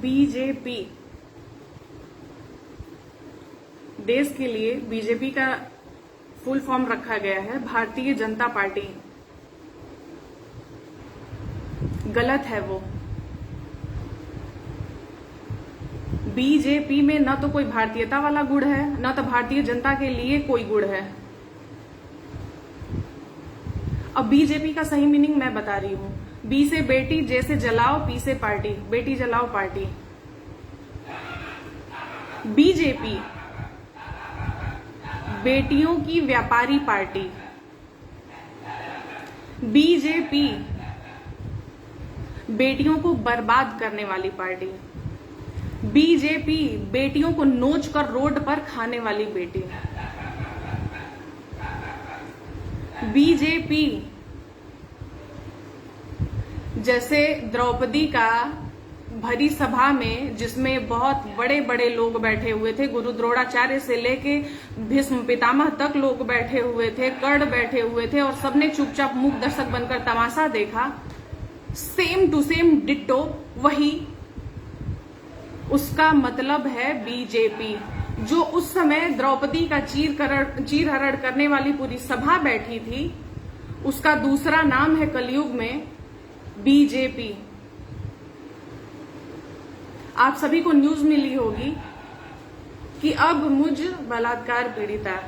BJP, देश के लिए बीजेपी का फुल फॉर्म रखा गया है भारतीय जनता पार्टी। गलत है वो। बीजेपी में न तो कोई भारतीयता वाला गुण है, न तो भारतीय जनता के लिए कोई गुण है। अब बीजेपी का सही मीनिंग मैं बता रही हूं। बी से बेटी, जे से जलाओ, पी से पार्टी, बेटी जलाओ पार्टी। बीजेपी बेटियों की व्यापारी पार्टी। बीजेपी बेटियों को बर्बाद करने वाली पार्टी। बीजेपी बेटियों को नोच कर रोड पर खाने वाली बेटी। बीजेपी जैसे द्रौपदी का भरी सभा में, जिसमें बहुत बड़े बड़े लोग बैठे हुए थे, गुरु द्रोणाचार्य से लेके भीष्म पितामह तक लोग बैठे हुए थे, कर्ण बैठे हुए थे और सबने चुपचाप मूक दर्शक बनकर तमाशा देखा। सेम टू सेम डिट्टो वही, उसका मतलब है बीजेपी। जो उस समय द्रौपदी का चीर हरण करने वाली पूरी सभा बैठी थी, उसका दूसरा नाम है कलयुग में बीजेपी। आप सभी को न्यूज मिली होगी कि अब मुझ बलात्कार पीड़िता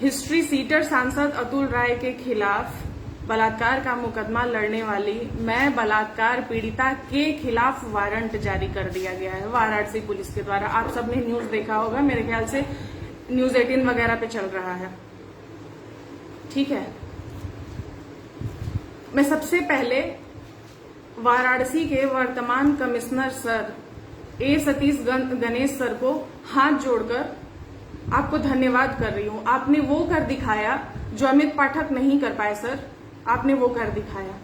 हिस्ट्री सीटर सांसद अतुल राय के खिलाफ बलात्कार का मुकदमा लड़ने वाली मैं बलात्कार पीड़िता के खिलाफ वारंट जारी कर दिया गया है वाराणसी पुलिस के द्वारा। आप सबने न्यूज देखा होगा, मेरे ख्याल से न्यूज 18 वगैरह पे चल रहा है। ठीक है, मैं सबसे पहले वाराणसी के वर्तमान कमिश्नर सर ए सतीश गणेश सर को हाथ जोड़कर आपको धन्यवाद कर रही हूं। आपने वो कर दिखाया जो अमित पाठक नहीं कर पाए सर, आपने वो कर दिखाया।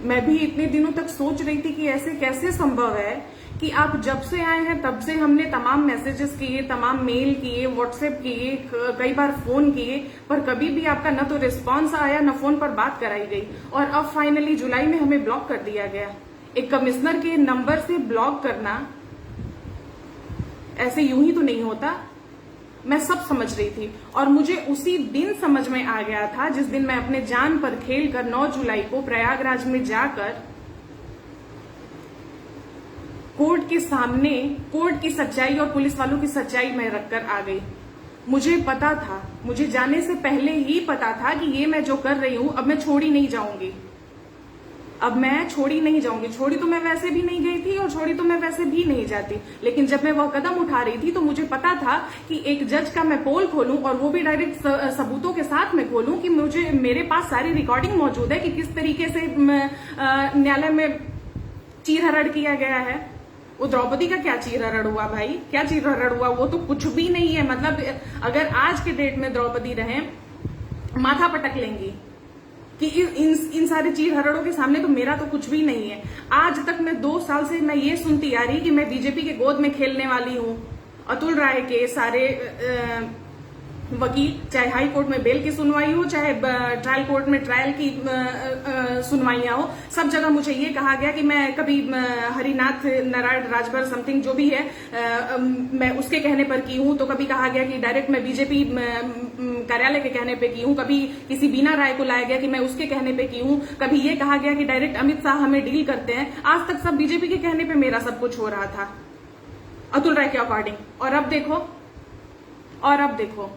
मैं भी इतने दिनों तक सोच रही थी कि ऐसे कैसे संभव है कि आप जब से आए हैं तब से हमने तमाम मैसेजेस किए, तमाम मेल किए, व्हाट्सएप किए, कई बार फोन किए, पर कभी भी आपका न तो रिस्पांस आया न फोन पर बात कराई गई। और अब फाइनली जुलाई में हमें ब्लॉक कर दिया गया। एक कमिश्नर के नंबर से ब्लॉक करना ऐसे यूं ही तो नहीं होता। मैं सब समझ रही थी और मुझे उसी दिन समझ में आ गया था जिस दिन मैं अपने जान पर खेलकर 9 जुलाई को प्रयागराज में जाकर कोर्ट के सामने कोर्ट की सच्चाई और पुलिस वालों की सच्चाई में रखकर आ गई। मुझे पता था, मुझे जाने से पहले ही पता था कि ये मैं जो कर रही हूं अब मैं छोड़ी नहीं जाऊंगी। अब मैं छोड़ी नहीं जाऊंगी। छोड़ी तो मैं वैसे भी नहीं गई थी और छोड़ी तो मैं वैसे भी नहीं जाती, लेकिन जब मैं वह कदम उठा रही थी तो मुझे पता था कि एक जज का मैं पोल खोलूं और वो भी डायरेक्ट सबूतों के साथ में खोलूं कि मेरे पास सारी रिकॉर्डिंग मौजूद है कि किस तरीके से न्यायालय में चीरहरण किया गया है। वो द्रौपदी का क्या चीरहरण हुआ भाई, क्या चीरहरण हुआ? वो तो कुछ भी नहीं है। मतलब अगर आज के डेट में द्रौपदी रहे, माथा पटक लेंगी कि इन सारे चीरहरणों के सामने तो मेरा तो कुछ भी नहीं है। आज तक मैं 2 साल से मैं ये सुनती आ रही कि मैं बीजेपी के गोद में खेलने वाली हूं। अतुल राय के सारे वकील, चाहे हाई कोर्ट में बेल की सुनवाई हो, चाहे ट्रायल कोर्ट में ट्रायल की सुनवाइयां हो, सब जगह मुझे ये कहा गया कि मैं कभी हरिनाथ नारायण राजभर समथिंग जो भी है मैं उसके कहने पर की हूं, तो कभी कहा गया कि डायरेक्ट मैं बीजेपी कार्यालय के कहने पे की हूं, कभी किसी बीना राय को लाया गया कि मैं उसके कहने पे की हूं, कभी ये कहा गया कि डायरेक्ट अमित शाह हमें डील करते हैं। आज तक सब बीजेपी के कहने पे मेरा सब कुछ हो रहा था अतुल राय के अकॉर्डिंग। और अब देखो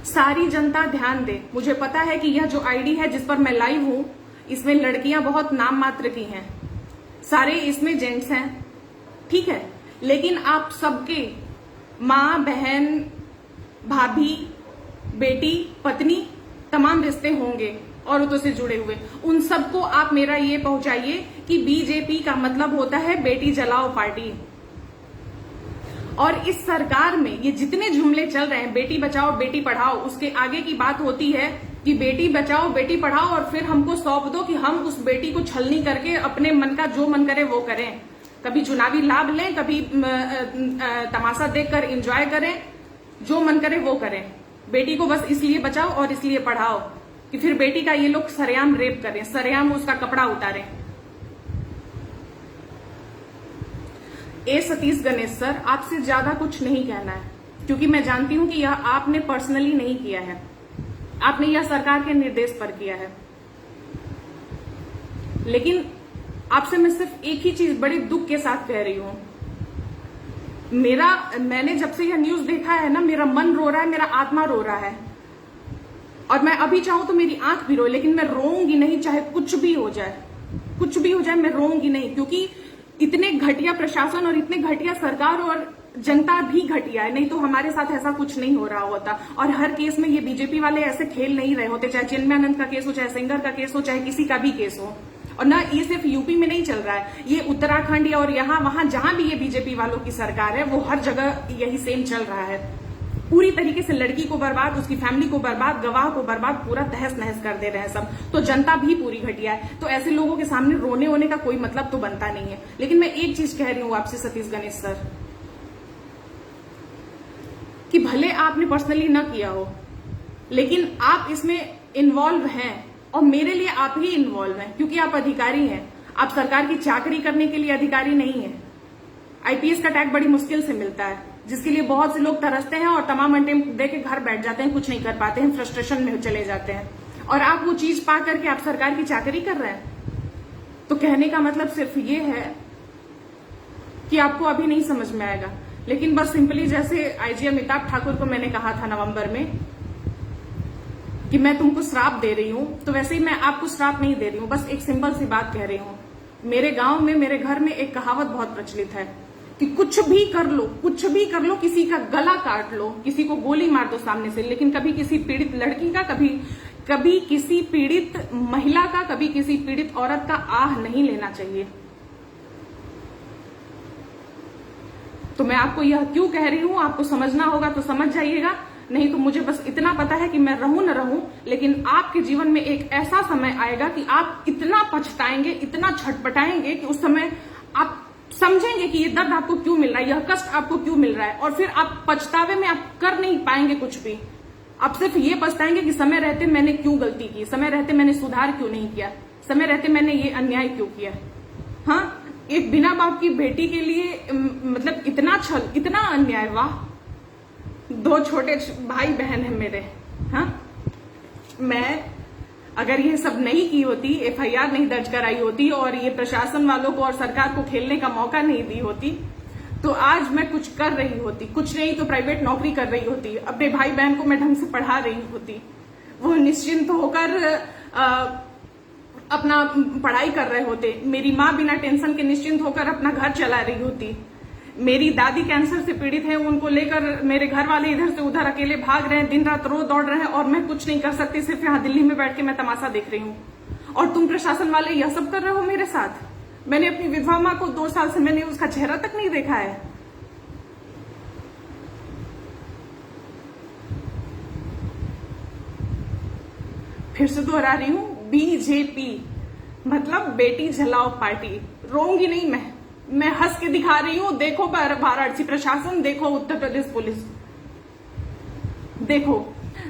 सारी जनता ध्यान दे। मुझे पता है कि यह जो आईडी है जिस पर मैं लाइव हूं, इसमें लड़कियां बहुत नाम मात्र की हैं, सारे इसमें जेंट्स हैं, ठीक है, लेकिन आप सबके मां, बहन, भाभी, बेटी, पत्नी, तमाम रिश्ते होंगे औरतों से जुड़े हुए। उन सबको आप मेरा ये पहुंचाइए कि बीजेपी का मतलब होता है बेटी जलाओ पार्टी। और इस सरकार में ये जितने जुमले चल रहे हैं, बेटी बचाओ बेटी पढ़ाओ, उसके आगे की बात होती है कि बेटी बचाओ बेटी पढ़ाओ और फिर हमको सौंप दो कि हम उस बेटी को छलनी करके अपने मन का जो मन करे वो करें। कभी चुनावी लाभ लें, कभी तमाशा देखकर एंजॉय करें, जो मन करे वो करें। बेटी को बस इसलिए बचाओ और इसलिए पढ़ाओ कि फिर बेटी का ये लोग सरेआम रेप करें, सरेआम उसका कपड़ा उतारें। सतीश गणेश सर, आपसे ज्यादा कुछ नहीं कहना है, क्योंकि मैं जानती हूं कि यह आपने पर्सनली नहीं किया है, आपने यह सरकार के निर्देश पर किया है। लेकिन आपसे मैं सिर्फ एक ही चीज बड़े दुख के साथ कह रही हूं, मैंने जब से यह न्यूज देखा है ना, मेरा मन रो रहा है, मेरा आत्मा रो रहा है, और मैं अभी चाहूं तो मेरी आंख भी रोए, लेकिन मैं रोऊंगी नहीं, चाहे कुछ भी हो जाए, कुछ भी हो जाए, मैं रोऊंगी नहीं, क्योंकि इतने घटिया प्रशासन और इतने घटिया सरकार और जनता भी घटिया है, नहीं तो हमारे साथ ऐसा कुछ नहीं हो रहा होता। और हर केस में ये बीजेपी वाले ऐसे खेल नहीं रहे होते, चाहे चिन्मयानंद का केस हो, चाहे सेंगर का केस हो, चाहे किसी का भी केस हो। और ना ये सिर्फ यूपी में नहीं चल रहा है, ये उत्तराखंड और यहाँ वहां जहां भी ये बीजेपी वालों की सरकार है, वो हर जगह यही सेम चल रहा है। पूरी तरीके से लड़की को बर्बाद, उसकी फैमिली को बर्बाद, गवाह को बर्बाद, पूरा तहस नहस कर दे रहे हैं सब। तो जनता भी पूरी घटिया है, तो ऐसे लोगों के सामने रोने होने का कोई मतलब तो बनता नहीं है। लेकिन मैं एक चीज कह रही हूं आपसे सतीश गणेश सर, कि भले आपने पर्सनली न किया हो, लेकिन आप इसमें इन्वॉल्व हैं, और मेरे लिए आप ही इन्वॉल्व हैं, क्योंकि आप अधिकारी हैं। आप सरकार की चाकरी करने के लिए अधिकारी नहीं है। आईपीएस का टैग बड़ी मुश्किल से मिलता है, जिसके लिए बहुत से लोग तरसते हैं और तमाम अंटेम दे के घर बैठ जाते हैं, कुछ नहीं कर पाते हैं, फ्रस्ट्रेशन में चले जाते हैं। और आप वो चीज पा करके आप सरकार की चाकरी कर रहे हैं। तो कहने का मतलब सिर्फ ये है कि आपको अभी नहीं समझ में आएगा, लेकिन बस सिंपली जैसे आईजी अमिताभ ठाकुर को मैंने कहा था नवंबर में कि मैं तुमको श्राप दे रही हूं, तो वैसे ही मैं आपको श्राप नहीं दे रही हूं, बस एक सिंपल सी बात कह रही हूं। मेरे गांव में, मेरे घर में एक कहावत बहुत प्रचलित है कि कुछ भी कर लो, कुछ भी कर लो, किसी का गला काट लो, किसी को गोली मार दो सामने से, लेकिन कभी किसी पीड़ित लड़की का, कभी किसी पीड़ित महिला का, कभी किसी पीड़ित औरत का आह नहीं लेना चाहिए। तो मैं आपको यह क्यों कह रही हूं, आपको समझना होगा तो समझ जाइएगा, नहीं तो मुझे बस इतना पता है कि मैं रहूं न रहूं, लेकिन आपके जीवन में एक ऐसा समय आएगा कि आप इतना पछताएंगे, इतना छटपटाएंगे कि उस समय आप समझेंगे कि ये दर्द आपको क्यों मिल रहा है, यह कष्ट आपको क्यों मिल रहा है, और फिर आप पछतावे में आप कर नहीं पाएंगे कुछ भी। आप सिर्फ ये पछताएंगे कि समय रहते मैंने क्यों गलती की, समय रहते मैंने सुधार क्यों नहीं किया, समय रहते मैंने ये अन्याय क्यों किया। हाँ, एक बिना बाप की बेटी के लिए मतलब इतना छल, इतना अन्याय, वाह। 2 छोटे भाई बहन है मेरे। हाँ, मैं अगर ये सब नहीं की होती, एफआईआर नहीं दर्ज कराई होती, और ये प्रशासन वालों को और सरकार को खेलने का मौका नहीं दी होती, तो आज मैं कुछ कर रही होती, कुछ नहीं तो प्राइवेट नौकरी कर रही होती, अपने भाई बहन को मैं ढंग से पढ़ा रही होती, वो निश्चिंत होकर अपना पढ़ाई कर रहे होते, मेरी माँ बिना टेंशन के निश्चिंत होकर अपना घर चला रही होती, मेरी दादी कैंसर से पीड़ित है, उनको लेकर मेरे घर वाले इधर से उधर अकेले भाग रहे हैं, दिन रात रोज दौड़ रहे हैं, और मैं कुछ नहीं कर सकती, सिर्फ यहाँ दिल्ली में बैठ के मैं तमाशा देख रही हूँ। और तुम प्रशासन वाले यह सब कर रहे हो मेरे साथ। मैंने अपनी विधवा माँ को 2 साल से मैंने उसका चेहरा तक नहीं देखा है। फिर से दोहरा रही हूँ, बीजेपी मतलब बेटी जलाओ पार्टी। रोऊंगी नहीं मैं हंस के दिखा रही हूँ। देखो वाराणसी प्रशासन, देखो उत्तर प्रदेश पुलिस, देखो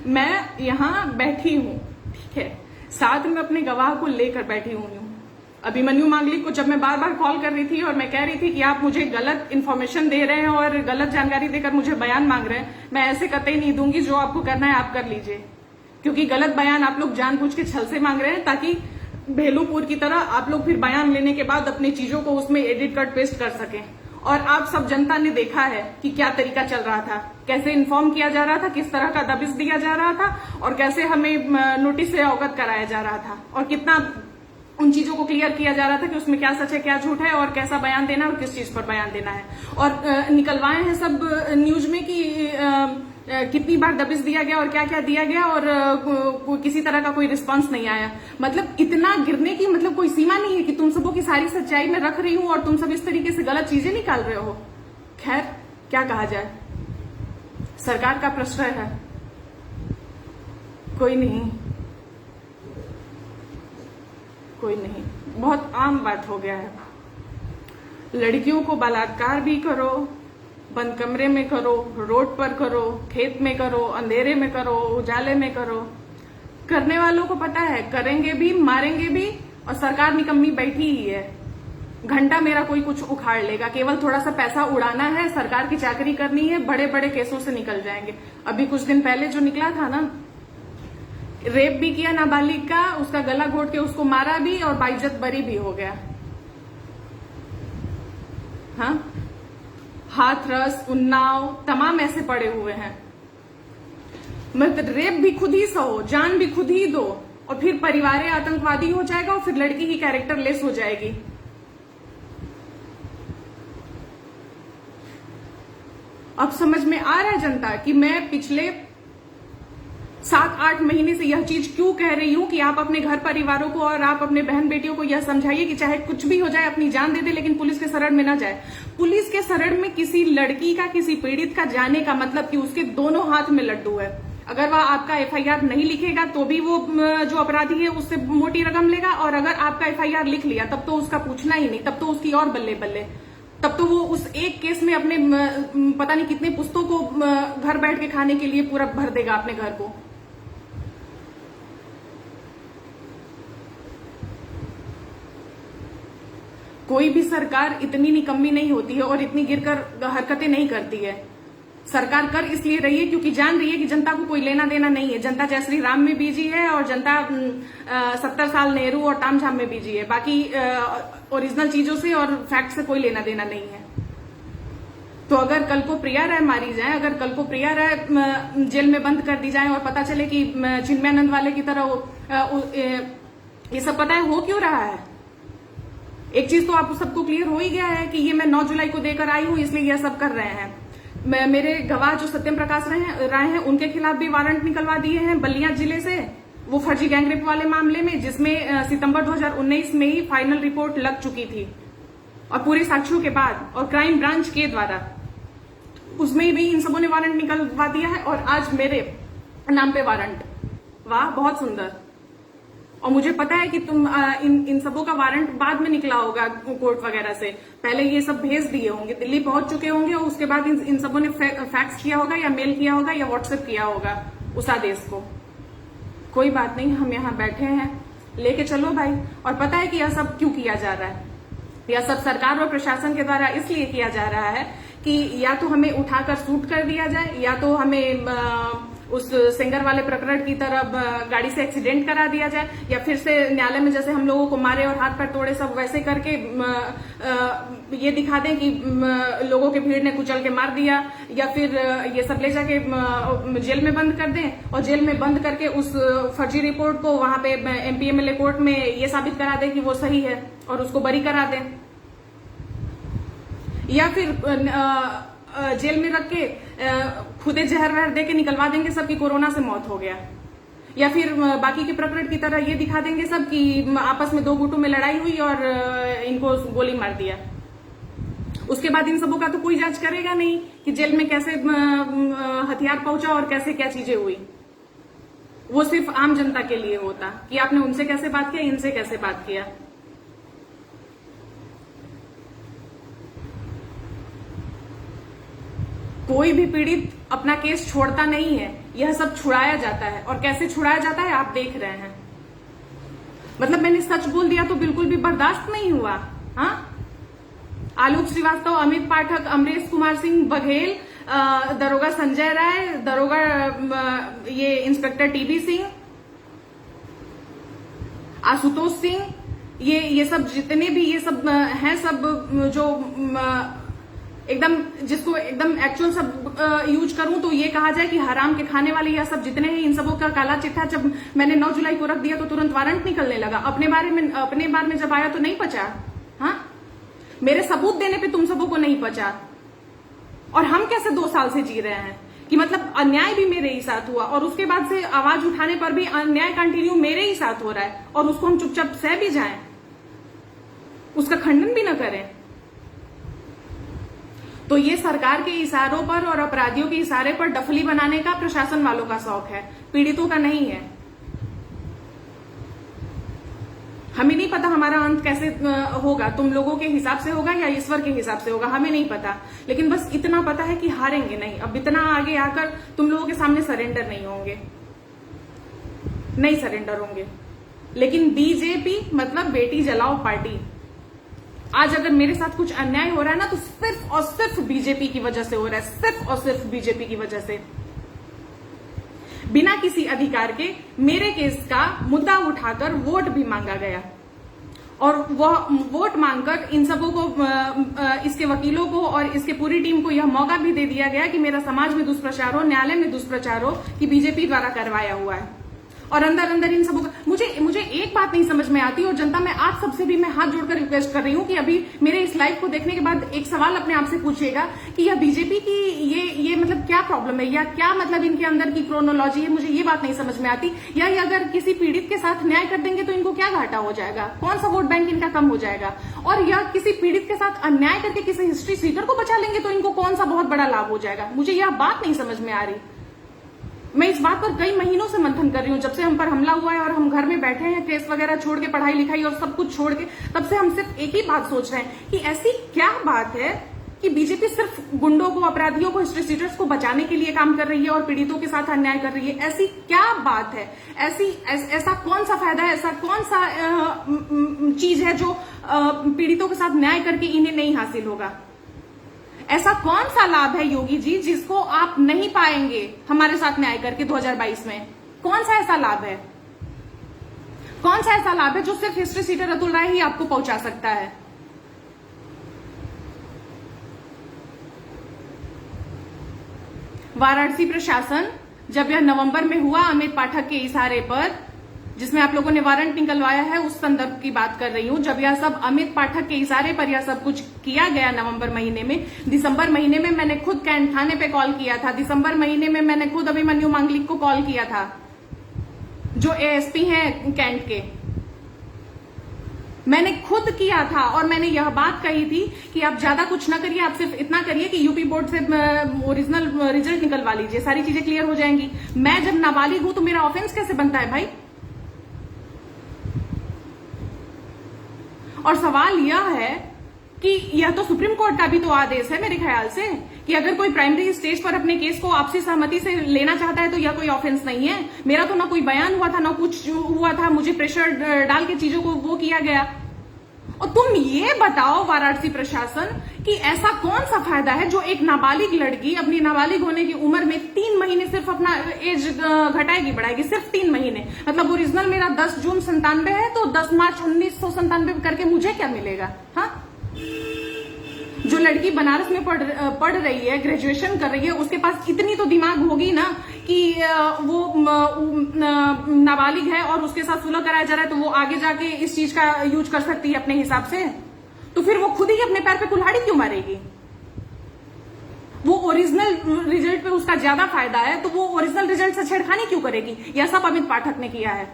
मैं यहाँ बैठी हूँ, ठीक है, साथ में अपने गवाह को लेकर बैठी हुई हूँ। अभिमन्यु मांगलिक को जब मैं बार बार कॉल कर रही थी और मैं कह रही थी कि आप मुझे गलत इन्फॉर्मेशन दे रहे हैं और गलत जानकारी देकर मुझे बयान मांग रहे हैं, मैं ऐसे कतई नहीं दूंगी, जो आपको करना है आप कर लीजिए, क्योंकि गलत बयान आप लोग जानबूझ के छल से मांग रहे हैं, ताकि भेलूपुर की तरह आप लोग फिर बयान लेने के बाद अपनी चीजों को उसमें एडिट कट पेस्ट कर सकें। और आप सब जनता ने देखा है कि क्या तरीका चल रहा था, कैसे इन्फॉर्म किया जा रहा था, किस तरह का दबिश दिया जा रहा था, और कैसे हमें नोटिस से अवगत कराया जा रहा था, और कितना उन चीजों को क्लियर किया जा रहा था कि उसमें क्या सच है क्या झूठ है, और कैसा बयान देना है और किस चीज पर बयान देना है। और निकलवाए हैं सब न्यूज में कि कितनी बार दबिश दिया गया और क्या क्या दिया गया, और किसी तरह का कोई रिस्पांस नहीं आया। मतलब इतना गिरने की मतलब कोई सीमा नहीं है कि तुम सबों की सारी सच्चाई में रख रही हूं और तुम सब इस तरीके से गलत चीजें निकाल रहे हो। खैर क्या कहा जाए, सरकार का प्रश्रय है, कोई नहीं, बहुत आम बात हो गया है। लड़कियों को बलात्कार भी करो, बंद कमरे में करो, रोड पर करो, खेत में करो, अंधेरे में करो, उजाले में करो, करने वालों को पता है, करेंगे भी, मारेंगे भी, और सरकार निकम्मी बैठी ही है। घंटा मेरा कोई कुछ उखाड़ लेगा, केवल थोड़ा सा पैसा उड़ाना है, सरकार की चाकरी करनी है, बड़े बड़े केसों से निकल जाएंगे। अभी कुछ दिन पहले जो निकला था ना, रेप भी किया नाबालिग का, उसका गला घोट के उसको मारा भी और बाइज्जत बरी भी हो गया। हाँ, हाथरस, उन्नाव, तमाम ऐसे पड़े हुए हैं। मतलब रेप भी खुद ही सहो, जान भी खुद ही दो, और फिर परिवार आतंकवादी हो जाएगा और फिर लड़की ही कैरेक्टर लेस हो जाएगी। अब समझ में आ रहा है जनता कि मैं पिछले 7-8 महीने से यह चीज क्यों कह रही हूं कि आप अपने घर परिवारों को और आप अपने बहन बेटियों को यह समझाइए कि चाहे कुछ भी हो जाए, अपनी जान दे दे, लेकिन पुलिस के शरण में ना जाए। पुलिस के शरण में किसी लड़की का, किसी पीड़ित का जाने का मतलब कि उसके दोनों हाथ में लड्डू है। अगर वह आपका एफआईआर नहीं लिखेगा तो भी वो जो अपराधी है उससे मोटी रकम लेगा, और अगर आपका एफआईआर लिख लिया तब तो उसका पूछना ही नहीं, तब तो उसकी और बल्ले बल्ले। तब तो वो उस एक केस में अपने पता नहीं कितने पुस्तों को घर बैठ के खाने के लिए पूरा भर देगा अपने घर को। कोई भी सरकार इतनी निकम्मी नहीं होती है और इतनी गिरकर हरकतें नहीं करती है। सरकार कर इसलिए रही है क्योंकि जान रही है कि जनता को कोई लेना देना नहीं है। जनता जय श्री राम में बिजी है और जनता 70 साल नेहरू और तामझाम में बिजी है। बाकी ओरिजिनल चीजों से और फैक्ट से कोई लेना देना नहीं है। तो अगर कल को प्रिया राय मारी जाए, अगर कल को प्रिया राय जेल में बंद कर दी जाए और पता चले कि चिन्मयानंद वाले की तरह ये सब पता है हो क्यों रहा है। एक चीज तो आप सबको क्लियर हो ही गया है कि ये मैं 9 जुलाई को देकर आई हूं इसलिए यह सब कर रहे हैं। मेरे गवाह जो सत्यम प्रकाश राय हैं उनके खिलाफ भी वारंट निकलवा दिए हैं बलिया जिले से, वो फर्जी गैंगरेप वाले मामले में, जिसमें सितंबर 2019 में ही फाइनल रिपोर्ट लग चुकी थी और पूरे साक्ष्यों के बाद, और क्राइम ब्रांच के द्वारा उसमें भी इन सबों ने वारंट निकलवा दिया है और आज मेरे नाम पे वारंट। वाह, बहुत सुंदर। और मुझे पता है कि तुम इन सबों का वारंट बाद में निकला होगा कोर्ट वगैरह से, पहले ये सब भेज दिए होंगे, दिल्ली पहुंच चुके होंगे और उसके बाद इन सबों ने फैक्स किया होगा या मेल किया होगा या व्हाट्सएप किया होगा उस आदेश को। कोई बात नहीं, हम यहाँ बैठे हैं, लेके चलो भाई। और पता है कि यह सब क्यों किया जा रहा है? यह सब सरकार और प्रशासन के द्वारा इसलिए किया जा रहा है कि या तो हमें उठाकर शूट कर दिया जाए, या तो हमें उस सिंगर वाले प्रकरण की तरह गाड़ी से एक्सीडेंट करा दिया जाए, या फिर से न्यायालय में जैसे हम लोगों को मारे और हाथ पैर तोड़े सब वैसे करके ये दिखा दें कि लोगों के भीड़ ने कुचल के मार दिया, या फिर ये सब ले जाके जेल में बंद कर दें और जेल में बंद करके उस फर्जी रिपोर्ट को वहां पे एमपीएमएलए कोर्ट में ये साबित करा दें कि वो सही है और उसको बरी करा दें, या फिर जेल में रख के खुदे जहर वहर दे के निकलवा देंगे सब कि कोरोना से मौत हो गया, या फिर बाकी के प्रकरण की तरह ये दिखा देंगे सब कि आपस में 2 गुटों में लड़ाई हुई और इनको गोली मार दिया। उसके बाद इन सबों का तो कोई जांच करेगा नहीं कि जेल में कैसे हथियार पहुंचा और कैसे क्या चीजें हुई। वो सिर्फ आम जनता के लिए होता कि आपने उनसे कैसे बात किया, इनसे कैसे बात किया। कोई भी पीड़ित अपना केस छोड़ता नहीं है, यह सब छुड़ाया जाता है, और कैसे छुड़ाया जाता है आप देख रहे हैं। मतलब मैंने सच बोल दिया तो बिल्कुल भी बर्दाश्त नहीं हुआ। हाँ, आलोक श्रीवास्तव, अमित पाठक, अमरेश कुमार सिंह बघेल, दरोगा संजय राय, दरोगा ये इंस्पेक्टर टीबी सिंह, आशुतोष सिंह, ये सब जितने भी ये सब हैं, सब जो एकदम जिसको एकदम एक्चुअल सब यूज करूं तो ये कहा जाए कि हराम के खाने वाले यह सब जितने हैं, इन सबों का काला चिट्ठा जब मैंने 9 जुलाई को रख दिया तो तुरंत वारंट निकलने लगा। अपने बार में जब आया तो नहीं पचा। हाँ, मेरे सबूत देने पे तुम सबों को नहीं पचा। और हम कैसे 2 साल से जी रहे हैं कि मतलब अन्याय भी मेरे ही साथ हुआ और उसके बाद से आवाज उठाने पर भी अन्याय कंटिन्यू मेरे ही साथ हो रहा है और उसको हम चुपचाप सह भी जाएं, उसका खंडन भी न करें। तो ये सरकार के इशारों पर और अपराधियों के इशारे पर डफली बनाने का प्रशासन वालों का शौक है, पीड़ितों का नहीं है। हमें नहीं पता हमारा अंत कैसे होगा, तुम लोगों के हिसाब से होगा या ईश्वर के हिसाब से होगा, हमें नहीं पता। लेकिन बस इतना पता है कि हारेंगे नहीं। अब इतना आगे आकर तुम लोगों के सामने सरेंडर नहीं होंगे, नहीं सरेंडर होंगे। लेकिन बीजेपी मतलब बेटी जलाओ पार्टी, आज अगर मेरे साथ कुछ अन्याय हो रहा है ना, तो सिर्फ और सिर्फ बीजेपी की वजह से हो रहा है, सिर्फ और सिर्फ बीजेपी की वजह से। बिना किसी अधिकार के मेरे केस का मुद्दा उठाकर वोट भी मांगा गया, और वह वोट मांगकर इन सबों को, इसके वकीलों को और इसके पूरी टीम को यह मौका भी दे दिया गया कि मेरा समाज में दुष्प्रचार हो, न्यायालय में दुष्प्रचार हो, कि बीजेपी द्वारा करवाया हुआ है। और अंदर अंदर इन सबों का मुझे एक बात नहीं समझ में आती, और जनता, मैं आप सबसे भी मैं हाथ जोड़कर रिक्वेस्ट कर रही हूं कि अभी मेरे इस लाइव को देखने के बाद एक सवाल अपने आप से पूछिएगा कि यह बीजेपी की ये मतलब क्या प्रॉब्लम है, या क्या मतलब इनके अंदर की क्रोनोलॉजी है, मुझे ये बात नहीं समझ में आती। या ये अगर किसी पीड़ित के साथ न्याय कर देंगे तो इनको क्या घाटा हो जाएगा, कौन सा वोट बैंक इनका कम हो जाएगा, और या किसी पीड़ित के साथ अन्याय करके किसी हिस्ट्री सीकर को बचा लेंगे तो इनको कौन सा बहुत बड़ा लाभ हो जाएगा। मुझे यह बात नहीं समझ में आ रही। मैं इस बात पर कई महीनों से मंथन कर रही हूँ, जब से हम पर हमला हुआ है और हम घर में बैठे हैं, केस वगैरह छोड़ के, पढ़ाई लिखाई और सब कुछ छोड़ के, तब से हम सिर्फ एक ही बात सोच रहे हैं कि ऐसी क्या बात है कि बीजेपी सिर्फ गुंडों को, अपराधियों को, हिस्ट्री सीटर्स को बचाने के लिए काम कर रही है और पीड़ितों के साथ अन्याय कर रही है। ऐसी क्या बात है, ऐसा कौन सा फायदा है, ऐसा कौन सा चीज है जो पीड़ितों के साथ न्याय करके इन्हें नहीं हासिल होगा। ऐसा कौन सा लाभ है योगी जी जिसको आप नहीं पाएंगे हमारे साथ न्याय करके 2022 में? कौन सा ऐसा लाभ है, कौन सा ऐसा लाभ है जो सिर्फ हिस्ट्री सीटर अतुल राय ही आपको पहुंचा सकता है? वाराणसी प्रशासन, जब यह नवंबर में हुआ अमित पाठक के इशारे पर, जिसमें आप लोगों ने वारंट निकलवाया है, उस संदर्भ की बात कर रही हूं। जब यह सब अमित पाठक के इशारे पर यह सब कुछ किया गया नवंबर महीने में, दिसंबर महीने में मैंने खुद कैंट थाने पे कॉल किया था। दिसंबर महीने में मैंने खुद अभिमन्यु मांगलिक को कॉल किया था, जो एएसपी हैं कैंट के। मैंने खुद किया था और मैंने यह बात कही थी कि आप ज्यादा कुछ ना करिए, आप सिर्फ इतना करिए कि यूपी बोर्ड से ओरिजिनल रिजल्ट निकलवा लीजिए, सारी चीजें क्लियर हो जाएंगी। मैं जब नाबालिग हूं तो मेरा ऑफेंस कैसे बनता है भाई? और सवाल यह है कि यह तो सुप्रीम कोर्ट का भी तो आदेश है मेरे ख्याल से, कि अगर कोई प्राइमरी स्टेज पर अपने केस को आपसी सहमति से लेना चाहता है तो यह कोई ऑफेंस नहीं है। मेरा तो ना कोई बयान हुआ था, ना कुछ हुआ था, मुझे प्रेशर डाल के चीजों को वो किया गया। और तुम ये बताओ वाराणसी प्रशासन कि ऐसा कौन सा फायदा है जो एक नाबालिग लड़की अपनी नाबालिग होने की उम्र में 3 महीने सिर्फ अपना एज घटाएगी, बढ़ाएगी, सिर्फ 3 महीने। मतलब ओरिजिनल मेरा 10 जून 97 है, तो 10 मार्च 1997 करके मुझे क्या मिलेगा? हाँ, जो लड़की बनारस में पढ़ रही है, ग्रेजुएशन कर रही है, उसके पास इतनी तो दिमाग होगी ना कि वो नाबालिग है और उसके साथ सुलह कराया जा रहा है तो वो आगे जाके इस चीज का यूज कर सकती है अपने हिसाब से। तो फिर वो खुद ही अपने पैर पे कुल्हाड़ी क्यों मारेगी? वो ओरिजिनल रिजल्ट पे उसका ज्यादा फायदा है तो वो ओरिजिनल रिजल्ट से छेड़खानी क्यों करेगी? यह सब अमित पाठक ने किया है।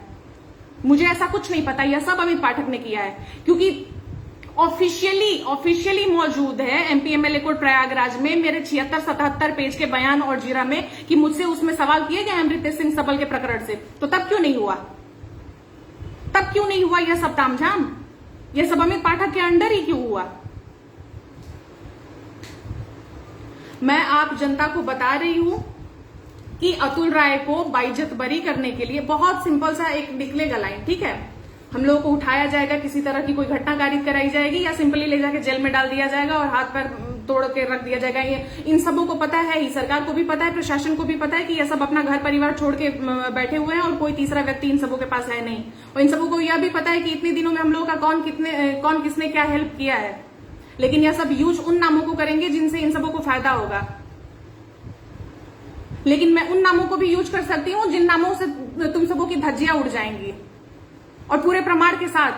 मुझे ऐसा कुछ नहीं पता, यह सब अमित पाठक ने किया है, क्योंकि ऑफिशियली मौजूद है एमपीएमएलए कोर्ट प्रयागराज में मेरे 76-77 पेज के बयान और जीरा में कि मुझसे उसमें सवाल किए गए अमृतेश सिंह सबल के प्रकरण से। तो तब क्यों नहीं हुआ? तब क्यों नहीं हुआ यह सब तामझाम? यह सब अमित पाठक के अंडर ही क्यों हुआ? मैं आप जनता को बता रही हूं कि अतुल राय को बाइज्जत बरी करने के लिए बहुत सिंपल सा एक निकलेगा लाइन, ठीक है? हम लोगों को उठाया जाएगा, किसी तरह की कोई घटना कारित कराई जाएगी या सिंपली ले जाके जेल में डाल दिया जाएगा और हाथ पैर तोड़ के रख दिया जाएगा। ये इन सबों को पता है ही, सरकार को भी पता है, प्रशासन को भी पता है कि ये सब अपना घर परिवार छोड़ के बैठे हुए हैं और कोई तीसरा व्यक्ति इन सबों के पास है नहीं। और इन सबों को यह भी पता है कि इतने दिनों में हम लोगों का कौन किसने क्या हेल्प किया है। लेकिन यह सब यूज उन नामों को करेंगे जिनसे इन सबों को फायदा होगा। लेकिन मैं उन नामों को भी यूज कर सकती हूँ जिन नामों से तुम सबों की धज्जियां उड़ जाएंगी, और पूरे प्रमाण के साथ।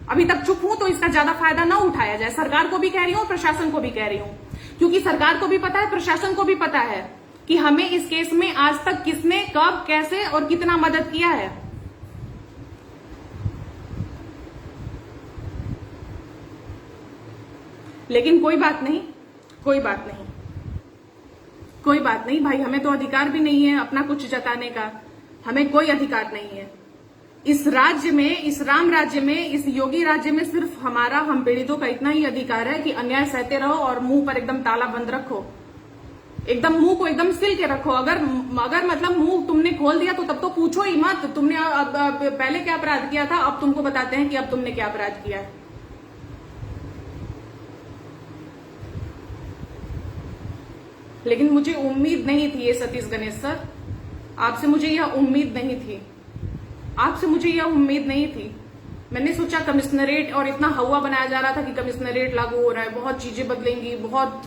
अभी तक चुप हूं तो इसका ज्यादा फायदा ना उठाया जाए। सरकार को भी कह रही हूं, प्रशासन को भी कह रही हूं, क्योंकि सरकार को भी पता है, प्रशासन को भी पता है कि हमें इस केस में आज तक किसने, कब, कैसे और कितना मदद किया है। लेकिन कोई बात नहीं, कोई बात नहीं, कोई बात नहीं भाई, हमें तो अधिकार भी नहीं है अपना कुछ जताने का। हमें कोई अधिकार नहीं है इस राज्य में, इस राम राज्य में, इस योगी राज्य में। सिर्फ हमारा, हम पीड़ितों का इतना ही अधिकार है कि अन्याय सहते रहो और मुंह पर एकदम ताला बंद रखो, एकदम मुंह को एकदम सिल के रखो। अगर मतलब मुंह तुमने खोल दिया तो तब तो पूछो ही मत तुमने पहले क्या अपराध किया था, अब तुमको बताते हैं कि अब तुमने क्या अपराध किया है। लेकिन मुझे उम्मीद नहीं थी ये सतीश गणेश सर, आपसे मुझे यह उम्मीद नहीं थी, आपसे मुझे यह उम्मीद नहीं थी। मैंने सोचा कमिश्नरेट, और इतना हवा बनाया जा रहा था कि कमिश्नरेट लागू हो रहा है, बहुत चीजें बदलेंगी, बहुत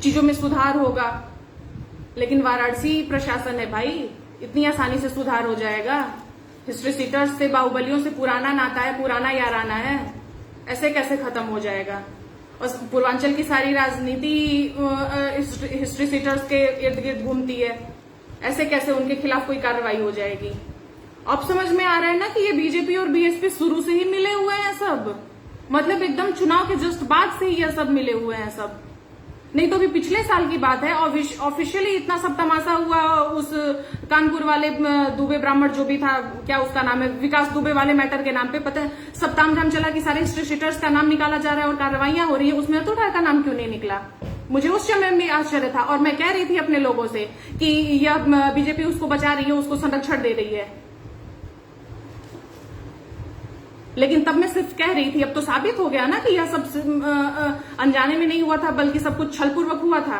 चीजों में सुधार होगा, लेकिन वाराणसी प्रशासन है भाई, इतनी आसानी से सुधार हो जाएगा? हिस्ट्री सीटर्स से, बाहुबलियों से पुराना नाता है, पुराना याराना है, ऐसे कैसे खत्म हो जाएगा? और पूर्वांचल की सारी राजनीति हिस्ट्री सीटर्स के इर्द गिर्द घूमती है, ऐसे कैसे उनके खिलाफ कोई कार्रवाई हो जाएगी? अब समझ में आ रहा है ना कि ये बीजेपी और बीएसपी शुरू से ही मिले हुए हैं सब, मतलब एकदम चुनाव के जस्ट बाद से ही यह सब मिले हुए हैं सब, नहीं तो भी पिछले साल की बात है। ऑफिशियली इतना सब तमाशा हुआ उस कानपुर वाले दुबे ब्राह्मण जो भी था, क्या उसका नाम है, विकास दुबे वाले मैटर के नाम पे, पता है सब तामझाम चला कि सारे हिस्ट्री शीटर्स का नाम निकाला जा रहा है और कार्रवाइयां हो रही है, उसमें तो का नाम क्यों नहीं निकला? मुझे उस समय में आश्चर्य था, और मैं कह रही थी अपने लोगों से कि यह बीजेपी उसको बचा रही है, उसको संरक्षण दे रही है, लेकिन तब मैं सिर्फ कह रही थी। अब तो साबित हो गया ना कि यह सब अनजाने में नहीं हुआ था, बल्कि सब कुछ छलपूर्वक हुआ था।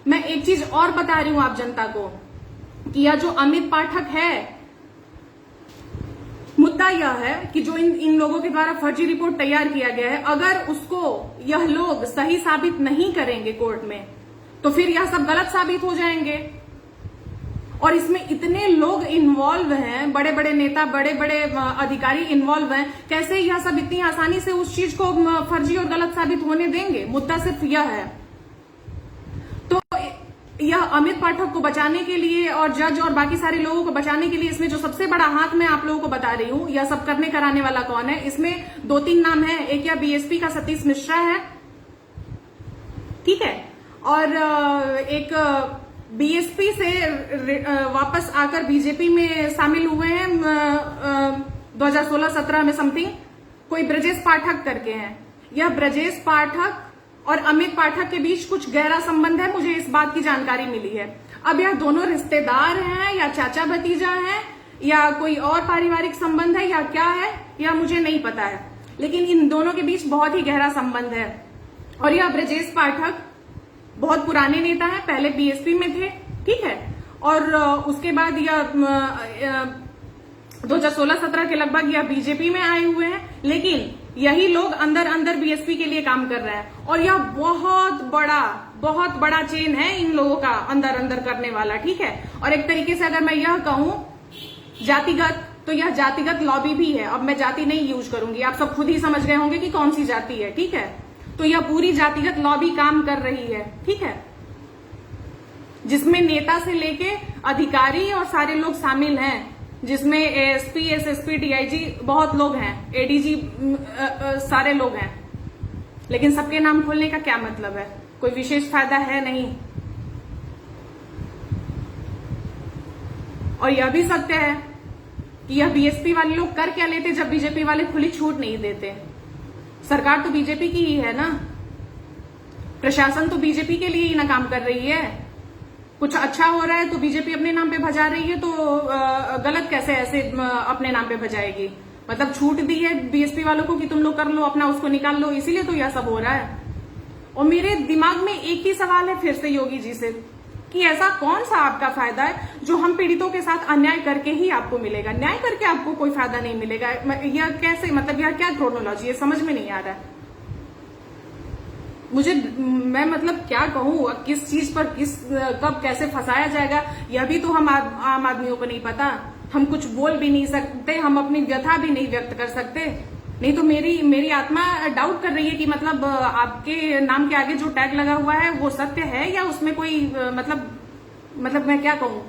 मैं एक चीज और बता रही हूं आप जनता को कि यह जो अमित पाठक है, मुद्दा यह है कि जो इन लोगों के द्वारा फर्जी रिपोर्ट तैयार किया गया है, अगर उसको यह लोग सही साबित नहीं करेंगे कोर्ट में, तो फिर यह सब गलत साबित हो जाएंगे। और इसमें इतने लोग इन्वॉल्व हैं, बड़े बड़े नेता, बड़े बड़े अधिकारी इन्वॉल्व हैं, कैसे यह सब इतनी आसानी से उस चीज को फर्जी और गलत साबित होने देंगे? मुद्दा सिर्फ यह है। तो यह अमित पाठक को बचाने के लिए और जज और बाकी सारे लोगों को बचाने के लिए इसमें जो सबसे बड़ा हाथ मैं आप लोगों को बता रही हूं, यह सब करने कराने वाला कौन है? इसमें 2-3 नाम है। एक या बीएसपी का सतीश मिश्रा है, ठीक है, और एक बीएसपी से वापस आकर बीजेपी में शामिल हुए हैं 2016-17 में समथिंग, कोई ब्रजेश पाठक करके हैं। यह ब्रजेश पाठक और अमित पाठक के बीच कुछ गहरा संबंध है, मुझे इस बात की जानकारी मिली है। अब यह दोनों रिश्तेदार हैं या चाचा भतीजा हैं या कोई और पारिवारिक संबंध है या क्या है, यह मुझे नहीं पता है, लेकिन इन दोनों के बीच बहुत ही गहरा संबंध है। और यह ब्रजेश पाठक बहुत पुराने नेता हैं, पहले बीएसपी में थे, ठीक है, और उसके बाद यह 2016-17 के लगभग यह बीजेपी में आए हुए हैं, लेकिन यही लोग अंदर अंदर बीएसपी के लिए काम कर रहे हैं। और यह बहुत बड़ा चेन है इन लोगों का अंदर अंदर करने वाला, ठीक है। और एक तरीके से अगर मैं यह कहूं जातिगत, तो यह जातिगत लॉबी भी है। अब मैं जाति नहीं यूज करूंगी, आप सब खुद ही समझ गए होंगे कि कौन सी जाति है, ठीक है। तो यह पूरी जातिगत लॉबी काम कर रही है, ठीक है, जिसमें नेता से लेके अधिकारी और सारे लोग शामिल हैं, जिसमें एएसपी, एसएसपी, डीआईजी बहुत लोग हैं, एडीजी सारे लोग हैं। लेकिन सबके नाम खोलने का क्या मतलब है? कोई विशेष फायदा है नहीं। और यह भी सत्य है कि यह बीएसपी वाले लोग कर क्या लेते जब बीजेपी वाले खुली छूट नहीं देते। सरकार तो बीजेपी की ही है ना, प्रशासन तो बीजेपी के लिए ही ना काम कर रही है। कुछ अच्छा हो रहा है तो बीजेपी अपने नाम पे भजा रही है, तो गलत कैसे ऐसे अपने नाम पे भजाएगी? मतलब छूट दी है बीएसपी वालों को कि तुम लोग कर लो अपना, उसको निकाल लो, इसीलिए तो यह सब हो रहा है। और मेरे दिमाग में एक ही सवाल है फिर से योगी जी से कि ऐसा कौन सा आपका फायदा है जो हम पीड़ितों के साथ अन्याय करके ही आपको मिलेगा? न्याय करके आपको कोई फायदा नहीं मिलेगा। यह कैसे, मतलब यह क्या क्रोनोलॉजी है, समझ में नहीं आ रहा है मुझे। मैं मतलब क्या कहूं, किस चीज पर कब कैसे फंसाया जाएगा यह भी तो हम आम आदमियों को नहीं पता। हम कुछ बोल भी नहीं सकते, हम अपनी व्यथा भी नहीं व्यक्त कर सकते। नहीं तो मेरी आत्मा डाउट कर रही है कि मतलब आपके नाम के आगे जो टैग लगा हुआ है वो सत्य है या उसमें कोई मतलब मैं क्या कहूं,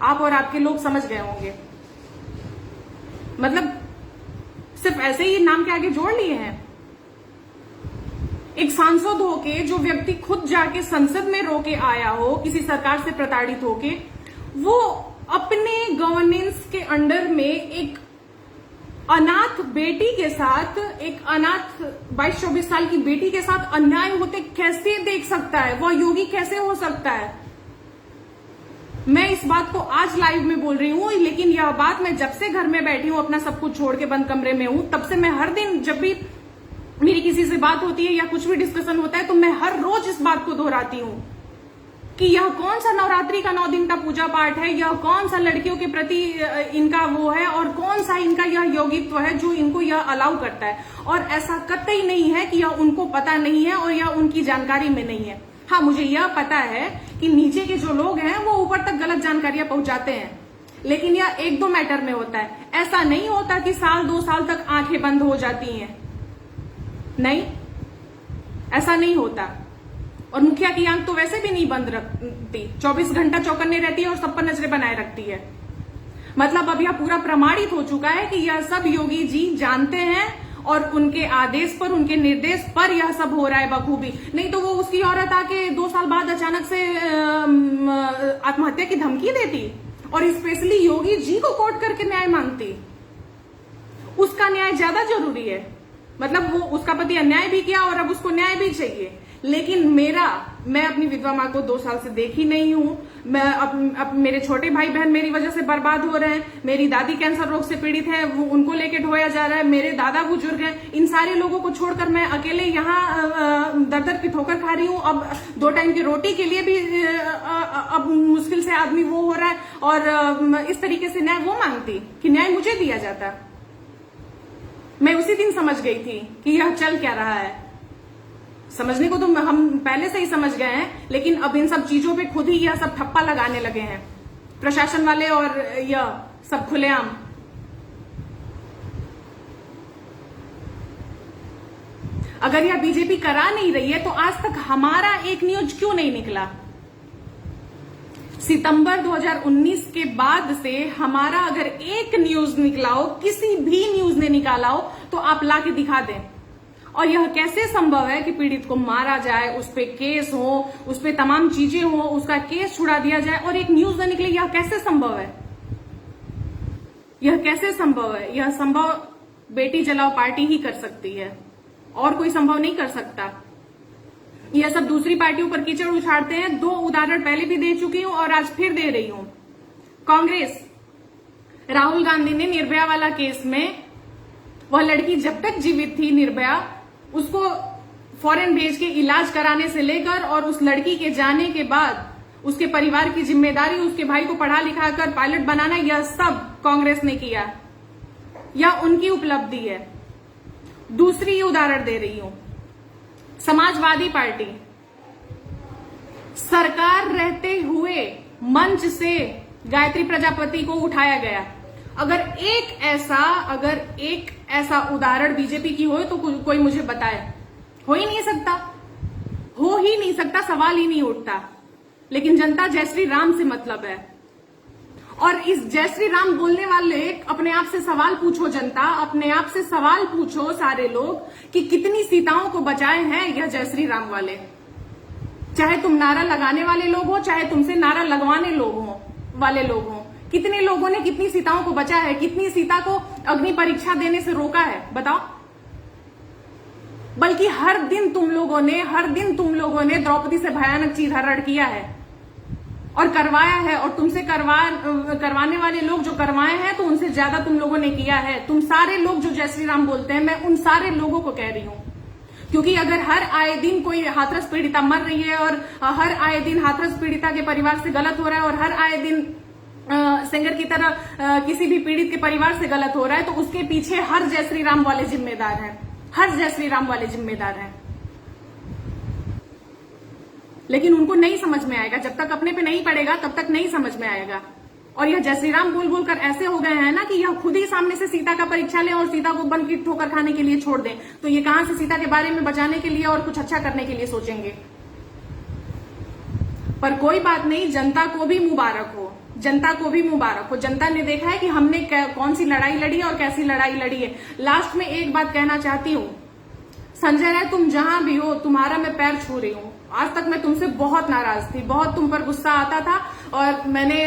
आप और आपके लोग समझ गए होंगे। मतलब सिर्फ ऐसे ही नाम के आगे जोड़ लिए हैं। एक सांसद होके जो व्यक्ति खुद जाके संसद में रो के आया हो, किसी सरकार से प्रताड़ित होके, वो अपने गवर्नेंस के अंडर में एक अनाथ बेटी के साथ, एक अनाथ 22-24 साल की बेटी के साथ अन्याय होते कैसे देख सकता है? वह योगी कैसे हो सकता है? मैं इस बात को आज लाइव में बोल रही हूं, लेकिन यह बात मैं जब से घर में बैठी हूं, अपना सब कुछ छोड़ के बंद कमरे में हूं, तब से मैं हर दिन जब भी मेरी किसी से बात होती है या कुछ भी डिस्कशन होता है तो मैं हर रोज इस बात को दोहराती हूं कि यह कौन सा नवरात्रि का 9 दिन का पूजा पाठ है, यह कौन सा लड़कियों के प्रति इनका वो है, और कौन सा इनका यह योगित्व है जो इनको यह अलाउ करता है। और ऐसा कतई नहीं है कि यह उनको पता नहीं है और यह उनकी जानकारी में नहीं है। हाँ, मुझे यह पता है कि नीचे के जो लोग हैं वो ऊपर तक गलत जानकारियां पहुंचाते हैं, लेकिन यह 1-2 मैटर में होता है। ऐसा नहीं होता कि 1-2 साल तक आंखें बंद हो जाती हैं, नहीं, ऐसा नहीं होता। और मुखिया की आंख तो वैसे भी नहीं बंद रखती, 24 घंटा चौकन्ने रहती है और सब पर नजरें बनाए रखती है। मतलब अब यह पूरा प्रमाणित हो चुका है कि यह सब योगी जी जानते हैं और उनके आदेश पर, उनके निर्देश पर यह सब हो रहा है बखूबी। नहीं तो वो उसकी औरत आके 2 साल बाद अचानक से आत्महत्या की धमकी देती और स्पेशली योगी जी को कोर्ट करके न्याय मांगती। उसका न्याय ज्यादा जरूरी है। मतलब वो उसका पति अन्याय भी किया और अब उसको न्याय भी चाहिए। लेकिन मैं अपनी विधवा मां को 2 साल से देखी नहीं हूं। मैं अब मेरे छोटे भाई बहन मेरी वजह से बर्बाद हो रहे हैं। मेरी दादी कैंसर रोग से पीड़ित है, वो उनको लेके ढोया जा रहा है। मेरे दादा बुजुर्ग हैं। इन सारे लोगों को छोड़कर मैं अकेले यहाँ दर की ठोकर खा रही हूँ। अब 2 टाइम की रोटी के लिए भी अब मुश्किल से आदमी वो हो रहा है। और इस तरीके से न्याय वो मांगती कि न्याय मुझे दिया जाता। मैं उसी दिन समझ गई थी कि यह चल क्या रहा है। समझने को तो हम पहले से ही समझ गए हैं, लेकिन अब इन सब चीजों पे खुद ही यह सब ठप्पा लगाने लगे हैं प्रशासन वाले और यह सब खुलेआम। अगर यह बीजेपी करा नहीं रही है तो आज तक हमारा एक न्यूज क्यों नहीं निकला? सितंबर 2019 के बाद से हमारा अगर एक न्यूज निकला हो, किसी भी न्यूज ने निकाला हो, तो आप ला के दिखा दें। और यह कैसे संभव है कि पीड़ित को मारा जाए, उस पे केस हो, उस पे तमाम चीजें हो, उसका केस छुड़ा दिया जाए और एक न्यूज न निकले? यह कैसे संभव है? यह कैसे संभव है? यह संभव बेटी जलाओ पार्टी ही कर सकती है, और कोई संभव नहीं कर सकता। यह सब दूसरी पार्टियों पर कीचड़ उछाड़ते हैं। 2 उदाहरण पहले भी दे चुकी हूं और आज फिर दे रही हूं। कांग्रेस, राहुल गांधी ने निर्भया वाला केस में, वह लड़की जब तक जीवित थी निर्भया, उसको फॉरेन भेज के इलाज कराने से लेकर और उस लड़की के जाने के बाद उसके परिवार की जिम्मेदारी, उसके भाई को पढ़ा लिखा कर पायलट बनाना, यह सब कांग्रेस ने किया। यह उनकी उपलब्धि है। दूसरी उदाहरण दे रही हूं, समाजवादी पार्टी, सरकार रहते हुए मंच से गायत्री प्रजापति को उठाया गया। अगर एक ऐसा उदाहरण बीजेपी की हो तो कोई मुझे बताए। हो ही नहीं सकता, सवाल ही नहीं उठता। लेकिन जनता जय श्री राम से मतलब है। और इस जय श्री राम बोलने वाले अपने आप से सवाल पूछो, जनता अपने आप से सवाल पूछो सारे लोग, कि कितनी सीताओं को बचाए हैं यह जय श्री राम वाले। चाहे तुम नारा लगाने वाले लोग हो, चाहे तुमसे नारा लगवाने वाले लोग हो, कितने लोगों ने कितनी सीताओं को बचाया है? कितनी सीता को अग्नि परीक्षा देने से रोका है? बताओ। बल्कि हर दिन तुम लोगों ने द्रौपदी से भयानक चीरहरण किया है और करवाया है। और तुमसे करवाने वाले लोग जो करवाए हैं तो उनसे ज्यादा तुम लोगों ने किया है। तुम सारे लोग जो जय श्री राम बोलते हैं, मैं उन सारे लोगों को कह रही हूं। क्योंकि अगर हर आए दिन कोई हाथरस पीड़िता मर रही है और हर आए दिन हाथरस पीड़िता के परिवार से गलत हो रहा है और हर आए दिन सेंगर की तरह किसी भी पीड़ित के परिवार से गलत हो रहा है, तो उसके पीछे हर जय श्री राम वाले जिम्मेदार हैं। लेकिन उनको नहीं समझ में आएगा। जब तक अपने पे नहीं पड़ेगा तब तक नहीं समझ में आएगा। और यह जय श्री राम बोल बोल कर ऐसे हो गए हैं ना कि यह खुद ही सामने से सीता का परीक्षा लें और सीता को बन की ठोकर खाने के लिए छोड़ दें। तो ये कहां से सीता के बारे में बचाने के लिए और कुछ अच्छा करने के लिए सोचेंगे? पर कोई बात नहीं, जनता को भी मुबारक हो। जनता ने देखा है कि हमने कौन सी लड़ाई लड़ी है और कैसी लड़ाई लड़ी है। लास्ट में एक बात कहना चाहती हूँ, संजय राय, तुम जहां भी हो, तुम्हारा मैं पैर छू रही हूँ। आज तक मैं तुमसे बहुत नाराज थी, बहुत तुम पर गुस्सा आता था और मैंने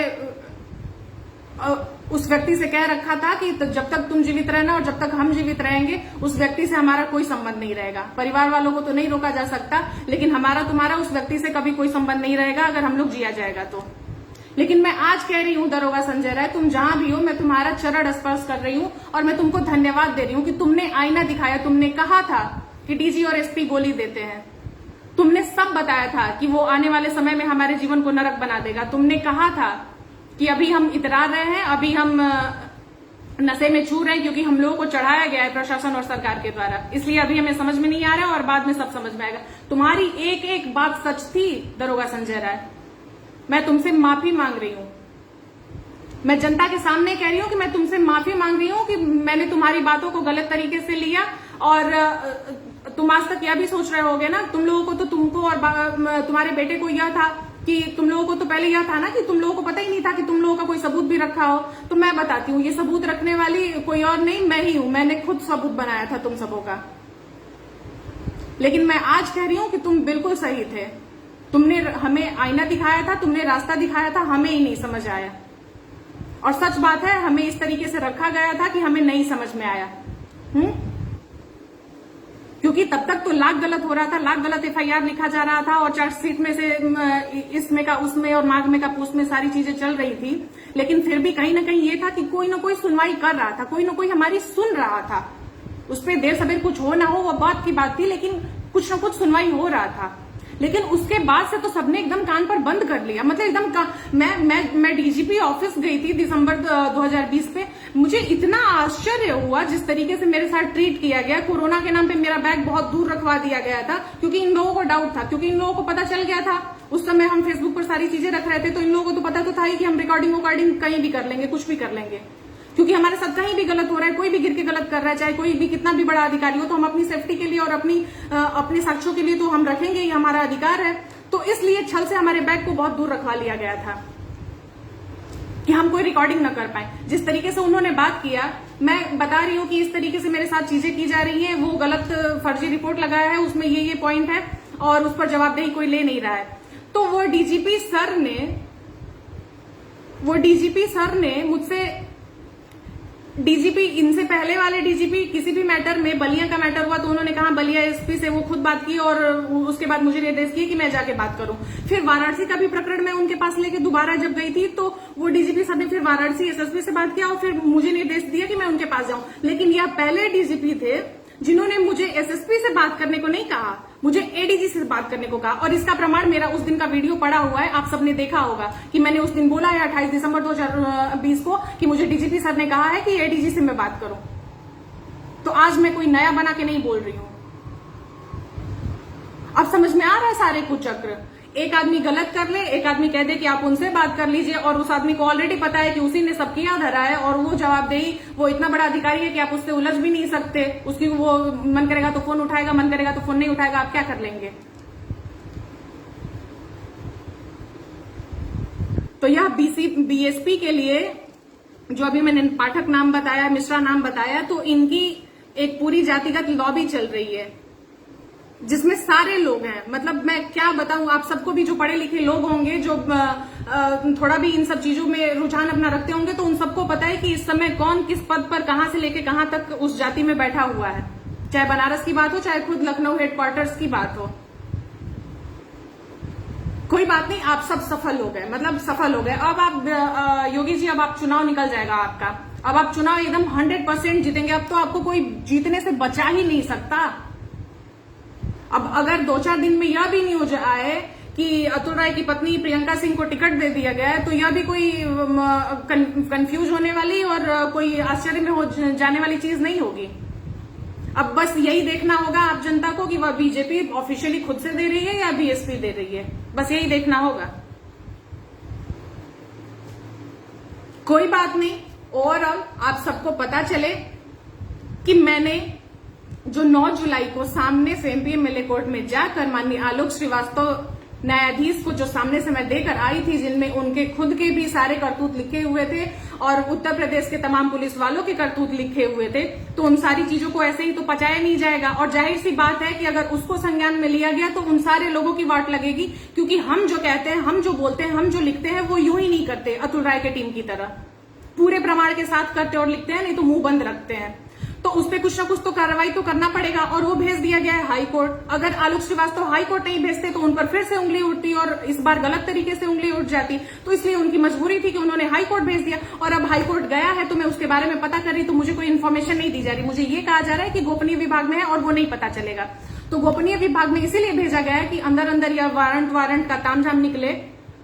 उस व्यक्ति से कह रखा था कि जब तक तुम जीवित रहना और जब तक हम जीवित रहेंगे उस व्यक्ति से हमारा कोई संबंध नहीं रहेगा। परिवार वालों को तो नहीं रोका जा सकता, लेकिन हमारा तुम्हारा उस व्यक्ति से कभी कोई संबंध नहीं रहेगा अगर हम लोग जिया जाएगा तो। लेकिन मैं आज कह रही हूं दरोगा संजय राय, तुम जहां भी हो, मैं तुम्हारा चरण स्पर्श कर रही हूं और मैं तुमको धन्यवाद दे रही हूं कि तुमने आईना दिखाया। तुमने कहा था कि डीजी और एसपी गोली देते हैं, तुमने सब बताया था कि वो आने वाले समय में हमारे जीवन को नरक बना देगा। तुमने कहा था कि अभी हम इतरा रहे हैं, अभी हम नशे में छू रहे हैं, क्योंकि हम लोगों को चढ़ाया गया है प्रशासन और सरकार के द्वारा, इसलिए अभी हमें समझ में नहीं आ रहा है और बाद में सब समझ में आएगा। तुम्हारी एक एक बात सच थी दरोगा संजय राय। मैं तुमसे माफी मांग रही हूं, मैं जनता के सामने कह रही हूं कि मैं तुमसे माफी मांग रही हूं कि मैंने तुम्हारी बातों को गलत तरीके से लिया। और तुम आज तक यह भी सोच रहे होगे ना, तुम लोगों को तो, तुमको और तुम्हारे बेटे को यह था कि तुम लोगों को तो पहले यह था ना कि तुम लोगों को पता ही नहीं था कि तुम लोगों का कोई सबूत भी रखा हो। तो मैं बताती हूँ, ये सबूत रखने वाली कोई और नहीं, मैं ही हूं। मैंने खुद सबूत बनाया था तुम सबों का। लेकिन मैं आज कह रही हूं कि तुम बिल्कुल सही थे। तुमने हमें आईना दिखाया था, तुमने रास्ता दिखाया था, हमें ही नहीं समझ आया। और सच बात है, हमें इस तरीके से रखा गया था कि हमें नहीं समझ में आया। क्योंकि तब तक तो लाख गलत हो रहा था, लाख गलत एफआईआर लिखा जा रहा था और चार्जशीट में से इसमें का उसमें और माघ में का पोस्ट में सारी चीजें चल रही थी। लेकिन फिर भी कहीं ना कहीं ये था कि कोई ना कोई सुनवाई कर रहा था, कोई ना कोई हमारी सुन रहा था। उस पर देर सवेर कुछ हो ना हो वो बात की बात थी, लेकिन कुछ ना कुछ सुनवाई हो रहा था। लेकिन उसके बाद से तो सबने एकदम कान पर बंद कर लिया। मतलब एकदम मैं डीजीपी ऑफिस गई थी दिसंबर 2020 पे। मुझे इतना आश्चर्य हुआ जिस तरीके से मेरे साथ ट्रीट किया गया। कोरोना के नाम पे मेरा बैग बहुत दूर रखवा दिया गया था, क्योंकि इन लोगों को डाउट था, क्योंकि इन लोगों को पता चल गया था। उस समय हम फेसबुक पर सारी चीजें रख रहे थे, तो इन लोगों को तो पता तो था ही कि हम रिकॉर्डिंग कहीं भी कर लेंगे, कुछ भी कर लेंगे। क्योंकि हमारे साथ कहीं भी गलत हो रहा है, कोई भी गिर के गलत कर रहा है, चाहे कोई भी कितना भी बड़ा अधिकारी हो, तो हम अपनी सेफ्टी के लिए और अपने साक्ष्यों के लिए तो हम रखेंगे, ये हमारा अधिकार है। तो इसलिए छल से हमारे बैग को बहुत दूर रखवा लिया गया था कि हम कोई रिकॉर्डिंग न कर पाए। जिस तरीके से उन्होंने बात किया, मैं बता रही हूँ कि इस तरीके से मेरे साथ चीजें की जा रही है, वो गलत फर्जी रिपोर्ट लगाया है, उसमें ये पॉइंट है और उस पर जवाबदेही कोई ले नहीं रहा है। तो वो डीजीपी सर ने मुझसे, डीजीपी इनसे पहले वाले डीजीपी किसी भी मैटर में, बलिया का मैटर हुआ तो उन्होंने कहा बलिया एसपी से वो खुद बात की और उसके बाद मुझे निर्देश किए कि मैं जाके बात करूं। फिर वाराणसी का भी प्रकरण मैं उनके पास लेके दोबारा जब गई थी, तो वो डीजीपी सर ने फिर वाराणसी एसएसपी से बात किया और फिर मुझे निर्देश दिया कि मैं उनके पास जाऊं। लेकिन यह पहले डीजीपी थे जिन्होंने मुझे एसएसपी से बात करने को नहीं कहा, मुझे एडीजी से बात करने को कहा। और इसका प्रमाण मेरा उस दिन का वीडियो पड़ा हुआ है, आप सबने देखा होगा कि मैंने उस दिन बोला है 28 दिसंबर 2020 को कि मुझे डीजीपी सर ने कहा है कि एडीजी से मैं बात करूं। तो आज मैं कोई नया बना के नहीं बोल रही हूं। अब समझ में आ रहा है सारे कुचक्र। एक आदमी गलत कर ले, एक आदमी कह दे कि आप उनसे बात कर लीजिए, और उस आदमी को ऑलरेडी पता है कि उसी ने सब किया धरा है और वो जवाबदेही, वो इतना बड़ा अधिकारी है कि आप उससे उलझ भी नहीं सकते। उसकी वो मन करेगा तो फोन उठाएगा, मन करेगा तो फोन नहीं उठाएगा, आप क्या कर लेंगे। तो यह बीएसपी के लिए, जो अभी मैंने पाठक नाम बताया, मिश्रा नाम बताया, तो इनकी एक पूरी जातिगत लॉबी चल रही है जिसमें सारे लोग हैं। मतलब मैं क्या बताऊं आप सबको भी, जो पढ़े लिखे लोग होंगे, जो थोड़ा भी इन सब चीजों में रुझान अपना रखते होंगे, तो उन सबको पता है कि इस समय कौन किस पद पर कहां से लेके कहां तक उस जाति में बैठा हुआ है। चाहे बनारस की बात हो, चाहे खुद लखनऊ हेडक्वार्टर्स की बात हो। कोई बात नहीं, आप सब सफल हो गए, मतलब सफल हो गए। अब आप योगी जी, अब आप चुनाव निकल जाएगा आपका, अब आप चुनाव एकदम 100% जीतेंगे। अब तो आपको कोई जीतने से बचा ही नहीं सकता। अब अगर 2-4 दिन में यह भी न्यूज आए कि अतुल राय की पत्नी प्रियंका सिंह को टिकट दे दिया गया है, तो यह भी कोई कंफ्यूज होने वाली और कोई आश्चर्य में हो जाने वाली चीज नहीं होगी। अब बस यही देखना होगा आप जनता को कि वह बीजेपी ऑफिशियली खुद से दे रही है या बीएसपी दे रही है, बस यही देखना होगा। कोई बात नहीं। ओवरऑल आप सबको पता चले कि मैंने जो 9 जुलाई को सामने से एमपी एमएलए कोर्ट में जाकर माननीय आलोक श्रीवास्तव न्यायाधीश को जो सामने से मैं देकर आई थी, जिनमें उनके खुद के भी सारे करतूत लिखे हुए थे और उत्तर प्रदेश के तमाम पुलिस वालों के करतूत लिखे हुए थे, तो उन सारी चीजों को ऐसे ही तो पचाया नहीं जाएगा। और जाहिर सी बात है कि अगर उसको संज्ञान में लिया गया तो उन सारे लोगों की वाट लगेगी, क्योंकि हम जो कहते हैं, हम जो बोलते हैं, हम जो लिखते हैं, वो यूं ही नहीं करते अतुल राय के टीम की तरह पूरे प्रमाण के साथ करते और लिखते हैं, नहीं तो मुंह बंद रखते हैं। तो उस पर कुछ ना कुछ तो कार्रवाई तो करना पड़ेगा, और वो भेज दिया गया है हाई कोर्ट। अगर आलोक श्रीवास्तव हाई कोर्ट नहीं भेजते तो उन पर फिर से उंगली उठती और इस बार गलत तरीके से उंगली उठ जाती, तो इसलिए उनकी मजबूरी थी कि उन्होंने हाई कोर्ट भेज दिया। और अब हाई कोर्ट गया है तो मैं उसके बारे में पता कर रही, तो मुझे कोई इन्फॉर्मेशन नहीं दी जा रही। मुझे ये कहा जा रहा है कि गोपनीय विभाग में है और वो नहीं पता चलेगा। तो गोपनीय विभाग में इसीलिए भेजा गया है कि अंदर अंदर या वारंट का तामझाम निकले,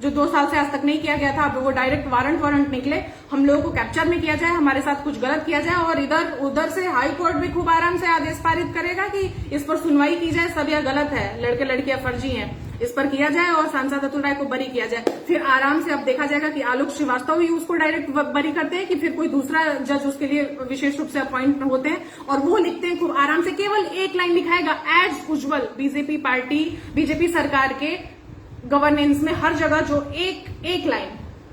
जो 2 साल से आज तक नहीं किया गया था, अब वो डायरेक्ट वारंट निकले, हम लोगों को कैप्चर में किया जाए, हमारे साथ कुछ गलत किया जाए और इधर उधर से हाई कोर्ट भी खूब आराम से आदेश पारित करेगा कि इस पर सुनवाई की जाए, सब यह गलत है, लड़के लड़कियां फर्जी हैं, इस पर किया जाए और सांसद अतुल राय को बरी किया जाए। फिर आराम से अब देखा जाएगा कि आलोक श्रीवास्तव ही उसको डायरेक्ट बरी करते हैं कि फिर कोई दूसरा जज उसके लिए विशेष रूप से अपॉइंट होते हैं और वो लिखते हैं खूब आराम से, केवल एक लाइन लिखाएगा एज उज्जवल, बीजेपी पार्टी, बीजेपी सरकार के गवर्नेंस में हर जगह जो एक लाइन,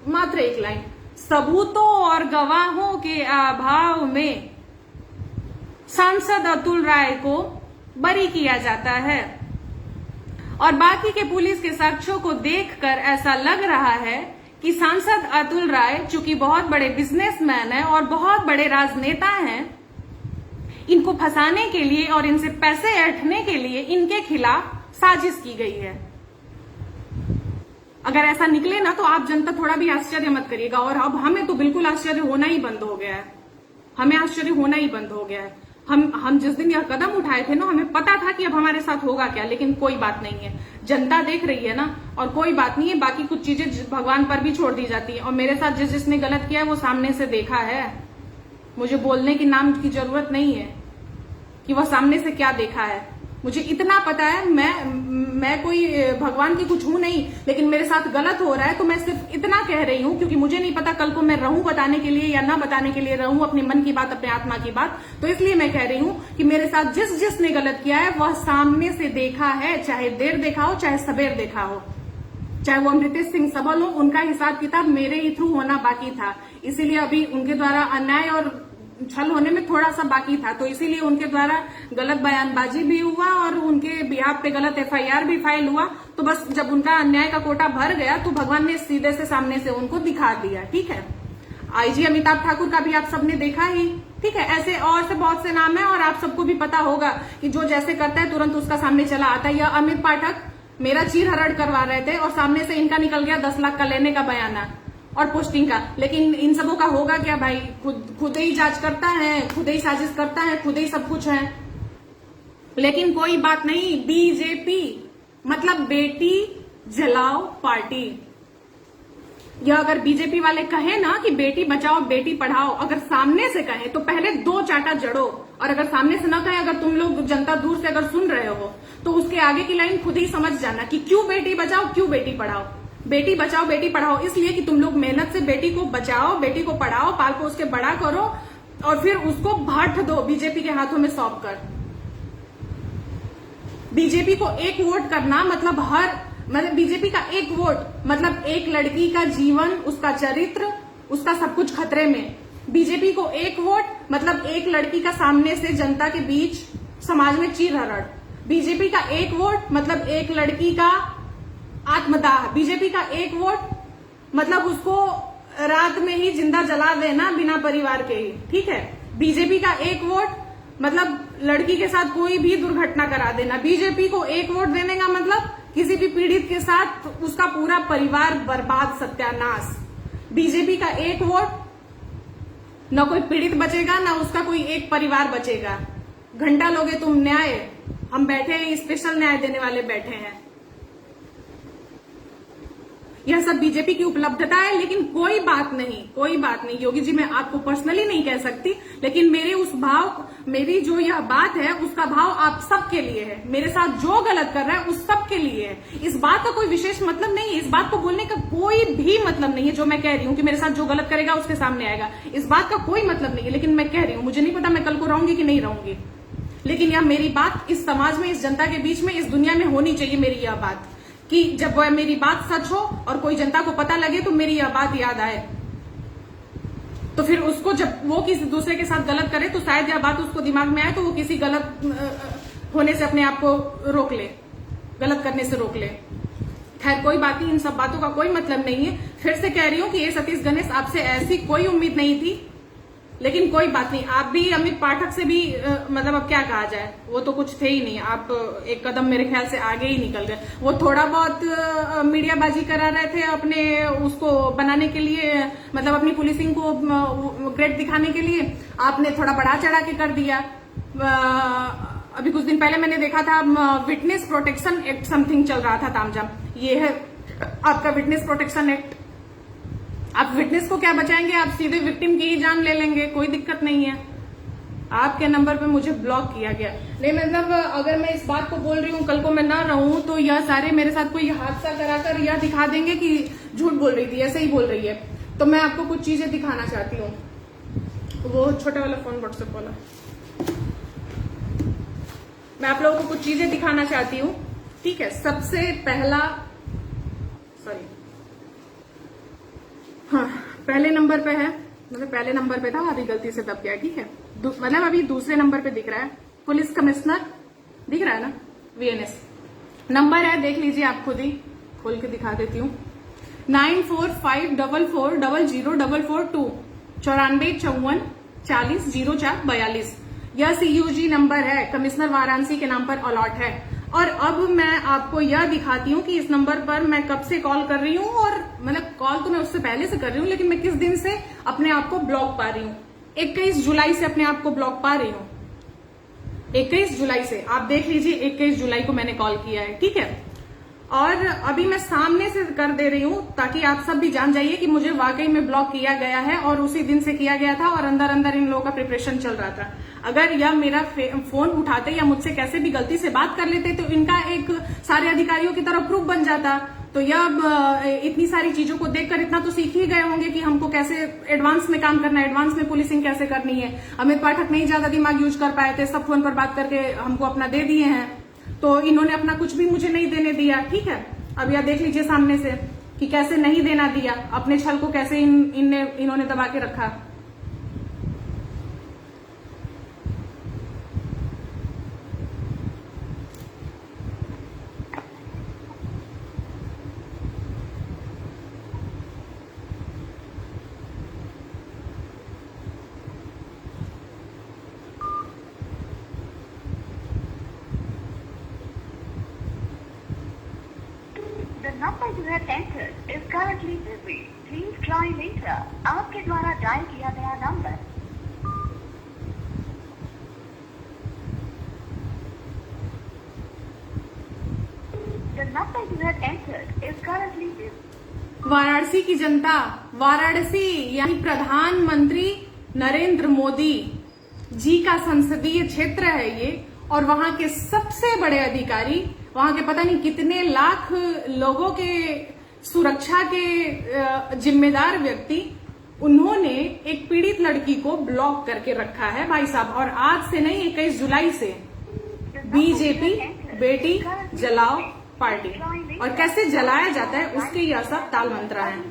मात्र एक लाइन, सबूतों और गवाहों के अभाव में सांसद अतुल राय को बरी किया जाता है। और बाकी के पुलिस के साक्ष्यों को देखकर ऐसा लग रहा है कि सांसद अतुल राय चूंकि बहुत बड़े बिजनेसमैन हैं और बहुत बड़े राजनेता हैं, इनको फंसाने के लिए और इनसे पैसे ऐंठने के लिए इनके खिलाफ साजिश की गई है। अगर ऐसा निकले ना तो आप जनता थोड़ा भी आश्चर्य मत करिएगा। और अब हमें तो बिल्कुल आश्चर्य होना ही बंद हो गया है, हमें आश्चर्य होना ही बंद हो गया है। हम जिस दिन यह कदम उठाए थे ना, हमें पता था कि अब हमारे साथ होगा क्या, लेकिन कोई बात नहीं है, जनता देख रही है ना, और कोई बात नहीं है, बाकी कुछ चीजें भगवान पर भी छोड़ दी जाती है। और मेरे साथ जिसने गलत किया है वो सामने से देखा है, मुझे बोलने की नाम की जरूरत नहीं है कि वह सामने से क्या देखा है, मुझे इतना पता है। मैं कोई भगवान की कुछ हूं नहीं, लेकिन मेरे साथ गलत हो रहा है तो मैं सिर्फ इतना कह रही हूं, क्योंकि मुझे नहीं पता कल को मैं रहूं बताने के लिए या ना बताने के लिए रहूं अपने मन की बात, अपने आत्मा की बात। तो इसलिए मैं कह रही हूं कि मेरे साथ जिसने गलत किया है वह सामने से देखा है, चाहे देर देखा हो चाहे सबेर देखा हो, चाहे वो अमृतेश सिंह सबल हो, उनका हिसाब किताब मेरे ही थ्रू होना बाकी था। इसीलिए अभी उनके द्वारा अन्याय और छल होने में थोड़ा सा बाकी था, तो इसीलिए उनके द्वारा गलत बयानबाजी भी हुआ और उनके बिहाफ पे गलत FIR भी फाइल हुआ। तो बस जब उनका अन्याय का कोटा भर गया तो भगवान ने सीधे से सामने से उनको दिखा दिया। ठीक है, IG अमिताभ ठाकुर का भी आप सबने देखा ही, ठीक है, ऐसे और से बहुत से नाम है और आप सबको भी पता होगा कि जो जैसे करता है तुरंत उसका सामने चला आता है। या अमित पाठक मेरा चीर हरड़ करवा रहे थे और सामने से इनका निकल गया 10 लाख का लेने का बयाना और पोस्टिंग का। लेकिन इन सबों का होगा क्या भाई, खुद ही जांच करता है, खुद ही साजिश करता है, खुद ही सब कुछ है। लेकिन कोई बात नहीं, बीजेपी मतलब बेटी जलाओ पार्टी। यह अगर बीजेपी वाले कहे ना कि बेटी बचाओ बेटी पढ़ाओ, अगर सामने से कहे तो पहले 2 चाटा जड़ो, और अगर सामने से ना कहे, अगर तुम लोग जनता दूर से अगर सुन रहे हो तो उसके आगे की लाइन खुद ही समझ जाना कि क्यों बेटी बचाओ क्यों बेटी पढ़ाओ। बेटी बचाओ बेटी पढ़ाओ इसलिए कि तुम लोग मेहनत से बेटी को बचाओ, बेटी को पढ़ाओ, पाल को उसके बड़ा करो और फिर उसको भट दो बीजेपी के हाथों में सौंप कर। बीजेपी को एक वोट करना मतलब बीजेपी का एक वोट मतलब एक लड़की का जीवन, उसका चरित्र, उसका सब कुछ खतरे में। बीजेपी को एक वोट मतलब एक लड़की का सामने से जनता के बीच समाज में चीर हरड़। बीजेपी का एक वोट मतलब एक लड़की का आत्मदाह। बीजेपी का एक वोट मतलब उसको रात में ही जिंदा जला देना बिना परिवार के ही, ठीक है। बीजेपी का एक वोट मतलब लड़की के साथ कोई भी दुर्घटना करा देना। बीजेपी को एक वोट देने का मतलब किसी भी पीड़ित के साथ उसका पूरा परिवार बर्बाद, सत्यानाश। बीजेपी का एक वोट न कोई पीड़ित बचेगा ना उसका कोई एक परिवार बचेगा। घंटा लोगे तुम न्याय, हम बैठे हैं, स्पेशल न्याय देने वाले बैठे हैं। यह सब बीजेपी की उपलब्धता है, लेकिन कोई बात नहीं योगी जी, मैं आपको पर्सनली नहीं कह सकती, लेकिन मेरी जो यह बात है उसका भाव आप सबके लिए है। मेरे साथ जो गलत कर रहा है उस सब के लिए है। इस बात का कोई विशेष मतलब नहीं है, इस बात को बोलने का कोई भी मतलब नहीं है जो मैं कह रही हूँ कि मेरे साथ जो गलत करेगा उसके सामने आएगा, इस बात का कोई मतलब नहीं है। लेकिन मैं कह रही हूँ, मुझे नहीं पता मैं कल को रहूंगी कि नहीं रहूंगी, लेकिन यह मेरी बात इस समाज में, इस जनता के बीच में, इस दुनिया में होनी चाहिए। मेरी यह बात कि जब वह मेरी बात सच हो और कोई जनता को पता लगे तो मेरी यह बात याद आए, तो फिर उसको जब वो किसी दूसरे के साथ गलत करे तो शायद यह बात उसको दिमाग में आए तो वो किसी गलत होने से अपने आप को रोक ले, गलत करने से रोक ले। खैर कोई बात नहीं, इन सब बातों का कोई मतलब नहीं है। फिर से कह रही हूँ कि ये सतीश गणेश, आपसे ऐसी कोई उम्मीद नहीं थी, लेकिन कोई बात नहीं, आप भी अमित पाठक से भी मतलब अब क्या कहा जाए, वो तो कुछ थे ही नहीं, आप एक कदम मेरे ख्याल से आगे ही निकल गए। वो थोड़ा बहुत मीडियाबाजी करा रहे थे अपने उसको बनाने के लिए, मतलब अपनी पुलिसिंग को ग्रेट दिखाने के लिए, आपने थोड़ा बढ़ा चढ़ा के कर दिया। अभी कुछ दिन पहले मैंने देखा था विटनेस प्रोटेक्शन एक्ट समथिंग चल रहा था तामझाम। ये है आपका विटनेस प्रोटेक्शन एक्ट। आप विटनेस को क्या बचाएंगे, आप सीधे विक्टिम की ही जान ले लेंगे, कोई दिक्कत नहीं है। आपके नंबर पे मुझे ब्लॉक किया गया। नहीं मतलब अगर मैं इस बात को बोल रही हूँ, कल को मैं ना रहूं तो यह सारे मेरे साथ कोई हादसा कराकर यह दिखा देंगे कि झूठ बोल रही थी, ऐसे ही बोल रही है। तो मैं आपको कुछ चीजें दिखाना चाहती हूँ। वो छोटा वाला फोन व्हाट्सएप वाला, मैं आप लोगों को कुछ चीजें दिखाना चाहती हूँ, ठीक है। सबसे पहला, सॉरी, हाँ पहले नंबर पे है, मतलब पहले नंबर पे था, अभी गलती से दब गया, ठीक है। मतलब अभी दूसरे नंबर पे दिख रहा है, पुलिस कमिश्नर दिख रहा है ना, VNS नंबर है, देख लीजिए आप खुद ही, खोल के दिखा देती हूँ। 9454400442 9454400442। यह CUG नंबर है, कमिश्नर वाराणसी के नाम पर अलॉट है। और अब मैं आपको यह दिखाती हूँ कि इस नंबर पर मैं कब से कॉल कर रही हूँ, और मतलब कॉल तो मैं उससे पहले से कर रही हूँ, लेकिन मैं किस दिन से अपने आप को ब्लॉक पा रही हूँ। 21 जुलाई से अपने आप को ब्लॉक पा रही हूँ, 21 जुलाई से। आप देख लीजिए 21 जुलाई को मैंने कॉल किया है, ठीक है। और अभी मैं सामने से कर दे रही हूँ ताकि आप सब भी जान जाइए कि मुझे वाकई में ब्लॉक किया गया है, और उसी दिन से किया गया था, और अंदर अंदर इन लोगों का प्रिपरेशन चल रहा था। अगर यह मेरा फोन उठाते या मुझसे कैसे भी गलती से बात कर लेते तो इनका एक सारे अधिकारियों की तरफ प्रूफ बन जाता। तो यह इतनी सारी चीजों को देखकर इतना तो सीख ही गए होंगे कि हमको कैसे एडवांस में काम करना है, एडवांस में पुलिसिंग कैसे करनी है। अमित पाठक नहीं ज्यादा दिमाग यूज कर पाए थे, सब फोन पर बात करके हमको अपना दे दिए हैं, तो इन्होंने अपना कुछ भी मुझे नहीं देने दिया, ठीक है। अब यह देख लीजिए सामने से कि कैसे नहीं देना दिया, अपने छल को कैसे इन्होंने दबा के रखा। The number you have entered is currently busy. Please try later. आपके द्वारा डायल किया गया number. The number you have entered is currently busy. Varanasi की जनता, वाराणसी यानी प्रधानमंत्री नरेंद्र मोदी जी का संसदीय क्षेत्र है ये, और वहां के सबसे बड़े अधिकारी, वहां के पता नहीं कितने लाख लोगों के सुरक्षा के जिम्मेदार व्यक्ति, उन्होंने एक पीड़ित लड़की को ब्लॉक करके रखा है भाई साहब। और आज से नहीं, 21 जुलाई से बीजेपी बेटी जलाओ पार्टी, और कैसे जलाया जाता है उसके यह सब ताल मंत्र हैं।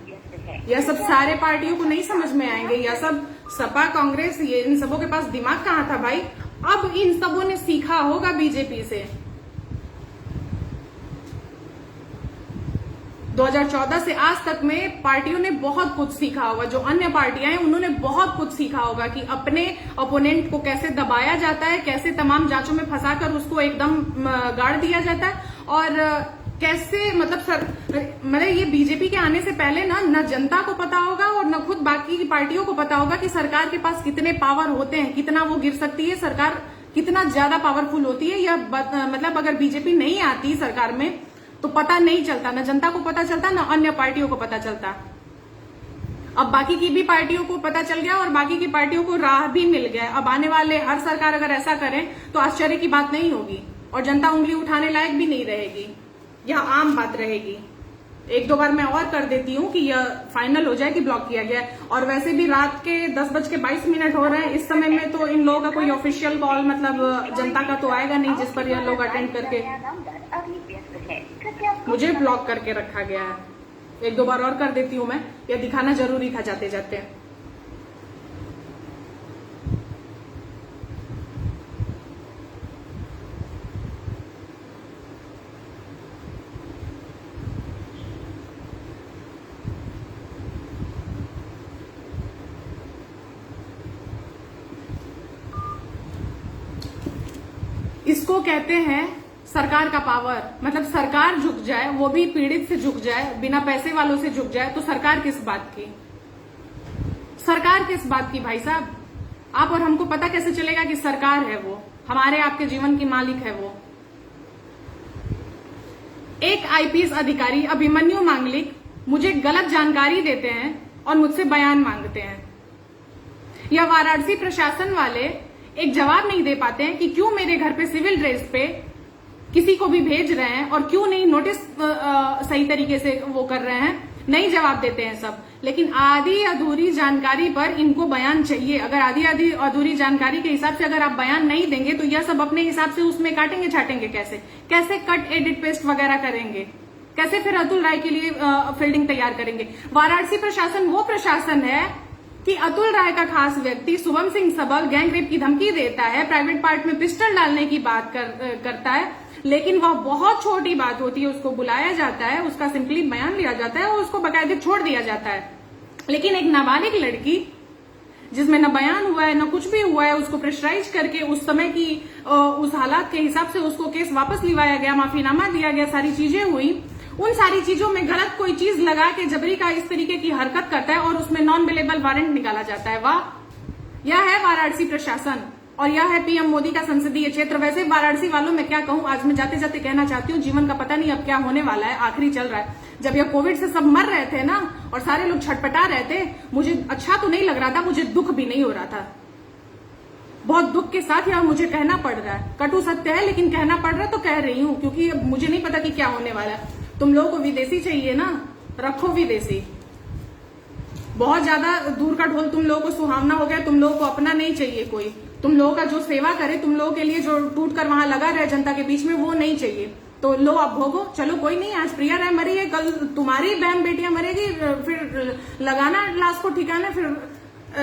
यह सब सारे पार्टियों को नहीं समझ में आएंगे, यह सब सपा कांग्रेस, ये इन सबों के पास दिमाग कहाँ था भाई। अब इन सबों ने सीखा होगा बीजेपी से। 2014 से आज तक में पार्टियों ने बहुत कुछ सीखा होगा, जो अन्य पार्टियां हैं उन्होंने बहुत कुछ सीखा होगा कि अपने ओपोनेंट को कैसे दबाया जाता है, कैसे तमाम जांचों में फंसाकर उसको एकदम गाड़ दिया जाता है, और कैसे मतलब ये बीजेपी के आने से पहले न जनता को पता होगा और न खुद बाकी की पार्टियों को पता होगा कि सरकार के पास कितने पावर होते हैं, कितना वो गिर सकती है, सरकार कितना ज्यादा पावरफुल होती है। यह मतलब अगर बीजेपी नहीं आती सरकार में तो पता नहीं चलता, न जनता को पता चलता, न अन्य पार्टियों को पता चलता। अब बाकी की भी पार्टियों को पता चल गया और बाकी की पार्टियों को राह भी मिल गया। अब आने वाले हर सरकार अगर ऐसा करे तो आश्चर्य की बात नहीं होगी, और जनता उंगली उठाने लायक भी नहीं रहेगी, यह आम बात रहेगी। एक दो बार मैं और कर देती हूँ कि यह फाइनल हो जाए कि ब्लॉक किया गया है। और वैसे भी रात के 10:22 हो रहे हैं, इस समय में तो इन लोगों का कोई ऑफिशियल कॉल मतलब जनता का तो आएगा नहीं जिस पर यह लोग अटेंड करके मुझे ब्लॉक करके रखा गया है। एक दो बार और कर देती हूँ मैं, यह दिखाना जरूरी था जाते जाते। इसको कहते हैं सरकार का पावर। मतलब सरकार झुक जाए, वो भी पीड़ित से झुक जाए, बिना पैसे वालों से झुक जाए, तो सरकार किस बात की, सरकार किस बात की भाई साहब। आप और हमको पता कैसे चलेगा कि सरकार है वो। हमारे आपके जीवन की मालिक है वो। एक आईपीएस अधिकारी अभिमन्यु मांगलिक मुझे गलत जानकारी देते हैं और मुझसे बयान मांगते हैं। या वाराणसी प्रशासन वाले एक जवाब नहीं दे पाते हैं कि क्यों मेरे घर पे सिविल ड्रेस पे किसी को भी भेज रहे हैं और क्यों नहीं नोटिस सही तरीके से वो कर रहे हैं, नहीं जवाब देते हैं सब। लेकिन आधी अधूरी जानकारी पर इनको बयान चाहिए। अगर आधी अधूरी जानकारी के हिसाब से अगर आप बयान नहीं देंगे तो यह सब अपने हिसाब से उसमें काटेंगे छाटेंगे कैसे कट एडिट पेस्ट वगैरह करेंगे, कैसे फिर अतुल राय के लिए फील्डिंग तैयार करेंगे। वाराणसी प्रशासन वो प्रशासन है कि अतुल राय का खास व्यक्ति शुभम सिंह सबल गैंग रेप की धमकी देता है, प्राइवेट पार्ट में पिस्टल डालने की बात करता है, लेकिन वह बहुत छोटी बात होती है, उसको बुलाया जाता है, उसका सिंपली बयान लिया जाता है और उसको बाकायदे छोड़ दिया जाता है। लेकिन एक नाबालिग लड़की जिसमें न बयान हुआ है न कुछ भी हुआ है, उसको प्रेशराइज करके उस समय की उस हालात के हिसाब से उसको केस वापस लिवाया गया, माफीनामा दिया गया, सारी चीजें हुई। उन सारी चीजों में गलत कोई चीज लगा के जबरी का इस तरीके की हरकत करता है और उसमें नॉन अवेलेबल वारंट निकाला जाता है। वाह, यह है वाराणसी प्रशासन और यह है पीएम मोदी का संसदीय क्षेत्र। वैसे वाराणसी वालों मैं क्या कहूं, आज मैं जाते जाते कहना चाहती हूं, जीवन का पता नहीं अब क्या होने वाला है, आखिरी चल रहा है। जब यह कोविड से सब मर रहे थे ना और सारे लोग छटपटा रहे थे, मुझे अच्छा तो नहीं लग रहा था, मुझे दुख भी नहीं हो रहा था। बहुत दुख के साथ यह मुझे कहना पड़ रहा है, कटु सत्य है लेकिन कहना पड़ रहा है तो कह रही हूं, क्योंकि मुझे नहीं पता कि क्या होने वाला है। तुम लोगों को विदेशी चाहिए ना, रखो विदेशी। बहुत ज्यादा दूर का ढोल तुम लोगों को सुहावना हो गया, तुम लोगों को अपना नहीं चाहिए कोई। तुम लोगों का जो सेवा करे, तुम लोगों के लिए जो टूट कर वहां लगा रहे जनता के बीच में, वो नहीं चाहिए। तो लो अब भोगो, चलो कोई नहीं, आज प्रिया राय मरी है, कल तुम्हारी बहन बेटियां मरेगी, फिर लगाना लाश को ठिकाने, फिर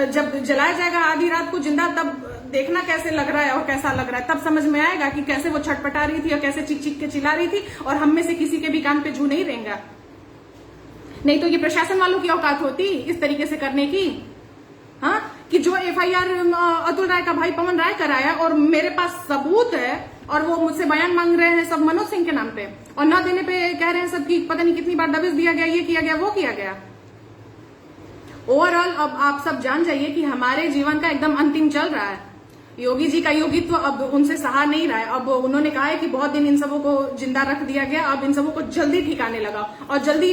जब जलाया जाएगा आधी रात को जिंदा, तब देखना कैसे लग रहा है और कैसा लग रहा है, तब समझ में आएगा कि कैसे वो छटपटा रही थी और कैसे चीख चीख के चिल्ला रही थी और हम में से किसी के भी कान पे जू नहीं रहेगा। नहीं तो ये प्रशासन वालों की औकात होती इस तरीके से करने की, हाँ, कि जो एफआईआर अतुल राय का भाई पवन राय कराया और मेरे पास सबूत है और वो मुझसे बयान मांग रहे हैं सब मनोज सिंह के नाम पे, और न देने पे कह रहे हैं सब कि पता नहीं कितनी बार दबिश दिया गया, ये किया गया, वो किया गया। ओवरऑल अब आप सब जान जाइए कि हमारे जीवन का एकदम अंतिम चल रहा है। योगी जी का योगित्व अब उनसे सहा नहीं रहा है। अब उन्होंने कहा है कि बहुत दिन इन सबों को जिंदा रख दिया गया, अब इन सबों को जल्दी ठिकाने लगाओ और जल्दी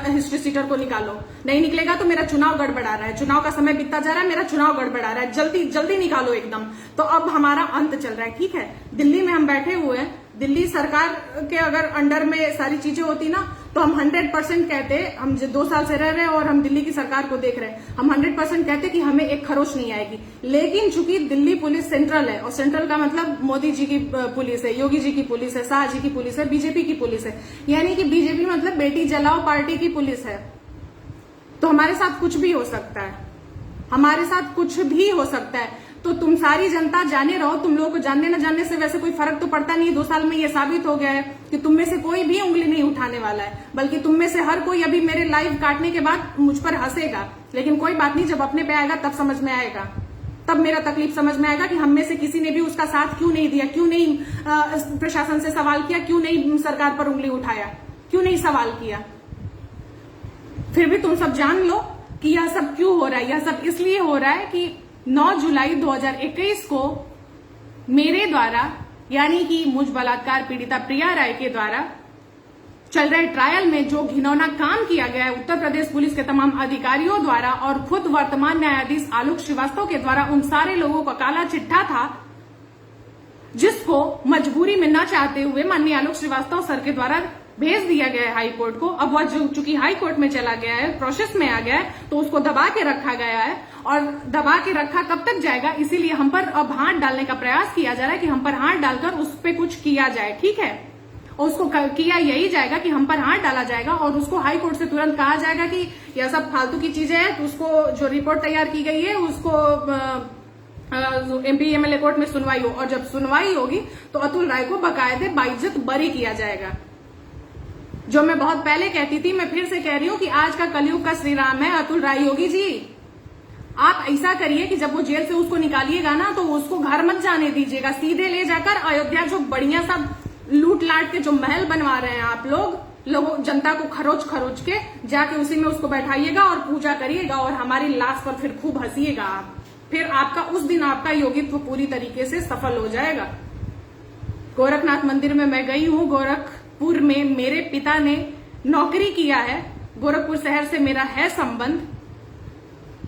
हिस्ट्री सीटर को निकालो, नहीं निकलेगा तो मेरा चुनाव गड़बड़ा रहा है, चुनाव का समय बीतता जा रहा है, मेरा चुनाव गड़बड़ा रहा है, जल्दी जल्दी निकालो एकदम। तो अब हमारा अंत चल रहा है, ठीक है। दिल्ली में हम बैठे हुए हैं, दिल्ली सरकार के अगर अंडर में सारी चीजें होती ना तो हम 100% कहते, हम 2 साल से रह रहे हैं और हम दिल्ली की सरकार को देख रहे हैं, हम 100% कहते कि हमें एक खरोच नहीं आएगी। लेकिन चूंकि दिल्ली पुलिस सेंट्रल है, और सेंट्रल का मतलब मोदी जी की पुलिस है, योगी जी की पुलिस है, शाह जी की पुलिस है, बीजेपी की पुलिस है, यानी कि बीजेपी मतलब बेटी जलाओ पार्टी की पुलिस है। तो हमारे साथ कुछ भी हो सकता है, हमारे साथ कुछ भी हो सकता है। तो तुम सारी जनता जाने रहो, तुम लोगों को जानने न जानने से वैसे कोई फर्क तो पड़ता नहीं है। 2 साल में ये साबित हो गया है कि तुम में से कोई भी उंगली नहीं उठाने वाला है, बल्कि तुम में से हर कोई अभी मेरे लाइव काटने के बाद मुझ पर हंसेगा। लेकिन कोई बात नहीं, जब अपने पे आएगा तब समझ में आएगा, तब मेरा तकलीफ समझ में आएगा कि हम में से किसी ने भी उसका साथ क्यों नहीं दिया, क्यों नहीं प्रशासन से सवाल किया, क्यों नहीं सरकार पर उंगली उठाया, क्यों नहीं सवाल किया। फिर भी तुम सब जान लो कि यह सब क्यों हो रहा है। यह सब इसलिए हो रहा है कि 9 जुलाई 2021 को मेरे द्वारा, यानी कि मुझ बलात्कार पीड़िता प्रिया राय के द्वारा चल रहे ट्रायल में जो घिनौना काम किया गया है उत्तर प्रदेश पुलिस के तमाम अधिकारियों द्वारा और खुद वर्तमान न्यायाधीश आलोक श्रीवास्तव के द्वारा, उन सारे लोगों का काला चिट्ठा था जिसको मजबूरी में न चाहते हुए माननीय आलोक श्रीवास्तव सर के द्वारा भेज दिया गया है हाई कोर्ट को। अब वह चूंकि हाई कोर्ट में चला गया है, प्रोसेस में आ गया है, तो उसको दबा के रखा गया है। और दबा के रखा कब तक जाएगा, इसीलिए हम पर अब हाथ डालने का प्रयास किया जा रहा है कि हम पर हाथ डालकर उस पर कुछ किया जाए, ठीक है। और उसको किया यही जाएगा कि हम पर हाथ डाला जाएगा और उसको हाई कोर्ट से तुरंत कहा जाएगा कि यह सब फालतू की चीजें हैं, तो उसको जो रिपोर्ट तैयार की गई है उसको एमपी एमएलए कोर्ट में सुनवाई हो, और जब सुनवाई होगी तो अतुल राय को बाकायदे बाइज्जत बरी किया जाएगा। जो मैं बहुत पहले कहती थी, मैं फिर से कह रही हूं कि आज का कलयुग का श्री राम है अतुल राय। योगी जी, आप ऐसा करिए कि जब वो जेल से उसको निकालिएगा ना तो उसको घर मत जाने दीजिएगा, सीधे ले जाकर अयोध्या जो बढ़िया सा लूट लाट के जो महल बनवा रहे हैं आप लोगों जनता को खरोच खरोच के, जाके उसी में उसको बैठाइएगा और पूजा करिएगा और हमारी लाश पर फिर खूब हंसिएगा आप। फिर आपका उस दिन आपका योगित्व पूरी तरीके से सफल हो जाएगा। गोरखनाथ मंदिर में मैं गई हूं। गोरखपुर में मेरे पिता ने नौकरी किया है। गोरखपुर शहर से मेरा है संबंध।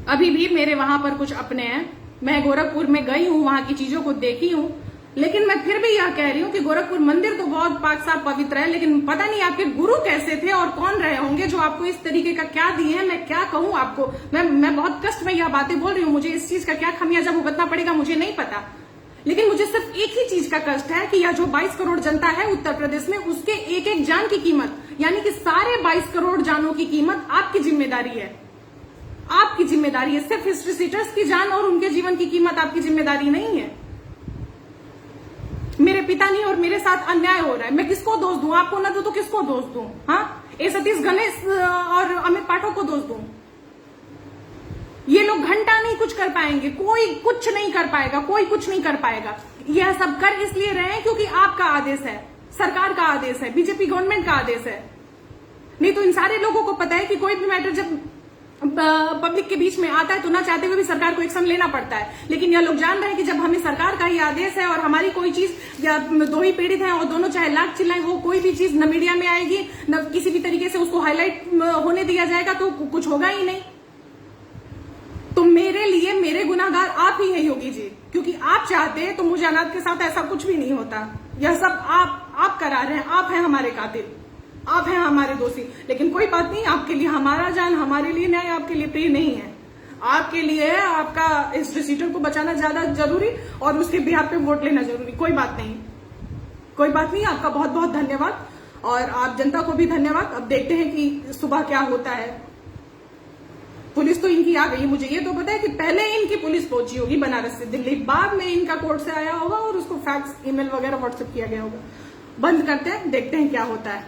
अभी भी मेरे वहां पर कुछ अपने हैं। मैं गोरखपुर में गई हूं, वहां की चीजों को देखी हूं। लेकिन मैं फिर भी यह कह रही हूं कि गोरखपुर मंदिर तो बहुत पाक साफ पवित्र है, लेकिन पता नहीं आपके गुरु कैसे थे और कौन रहे होंगे जो आपको इस तरीके का क्या दिए हैं। मैं क्या कहूं आपको, मैं बहुत कष्ट में यह बातें बोल रही हूं। मुझे इस चीज का क्या खमियाजा भुगतना पड़ेगा मुझे नहीं पता, लेकिन मुझे सिर्फ एक ही चीज का कष्ट है कि यह जो 22 करोड़ जनता है उत्तर प्रदेश में, उसके एक एक जान की कीमत, यानी कि सारे 22 करोड़ जानों की कीमत आपकी जिम्मेदारी है। आपकी जिम्मेदारी है। सिर्फ हिस्ट्री सीटर्स की जान और उनके जीवन की कीमत आपकी जिम्मेदारी नहीं है। मेरे पिता नहीं और मेरे साथ अन्याय हो रहा है, मैं किसको दोष दूं? आपको ना दूं तो किसको दोष दूं? हाँ, ए सतीश गणेश और अमित पाठक को दोष दूं? ये लोग घंटा नहीं कुछ कर पाएंगे, कोई कुछ नहीं कर पाएगा, कोई कुछ नहीं कर पाएगा। यह सब कर इसलिए रहे हैं क्योंकि आपका आदेश है, सरकार का आदेश है, बीजेपी गवर्नमेंट का आदेश है। नहीं तो इन सारे लोगों को पता है कि कोई भी मैटर जब पब्लिक के बीच में आता है तो ना चाहते हुए भी सरकार को एक्शन लेना पड़ता है। लेकिन यह लोग जान रहे हैं कि जब हमें सरकार का ही आदेश है और हमारी कोई चीज, या दो ही पीड़ित हैं और दोनों चाहे लाख चिल्लाएं, वो कोई भी चीज न मीडिया में आएगी न किसी भी तरीके से उसको हाईलाइट होने दिया जाएगा, तो कुछ होगा ही नहीं। तो मेरे लिए मेरे गुनाहगार आप ही हैं योगी जी, क्योंकि आप चाहते तो मुझे अनाथ के साथ ऐसा कुछ भी नहीं होता। यह सब आप करा रहे हैं, आप हैं हमारे कातिल, आप हैं हमारे दोषी। लेकिन कोई बात नहीं, आपके लिए हमारा जान, हमारे लिए न्याय आपके लिए प्रिय नहीं है। आपके लिए आपका इस सीटर को बचाना ज्यादा जरूरी और उसके बिहार पे वोट लेना जरूरी। कोई बात नहीं, कोई बात नहीं। आपका बहुत बहुत धन्यवाद और आप जनता को भी धन्यवाद। अब देखते हैं कि सुबह क्या होता है। पुलिस तो इनकी आ गई, मुझे ये तो पता है कि पहले इनकी पुलिस पहुंची होगी बनारस से दिल्ली, बाद में इनका कोर्ट से आया होगा और उसको फैक्स ईमेल वगैरह व्हाट्सएप किया गया होगा। बंद करते हैं, देखते हैं क्या होता है।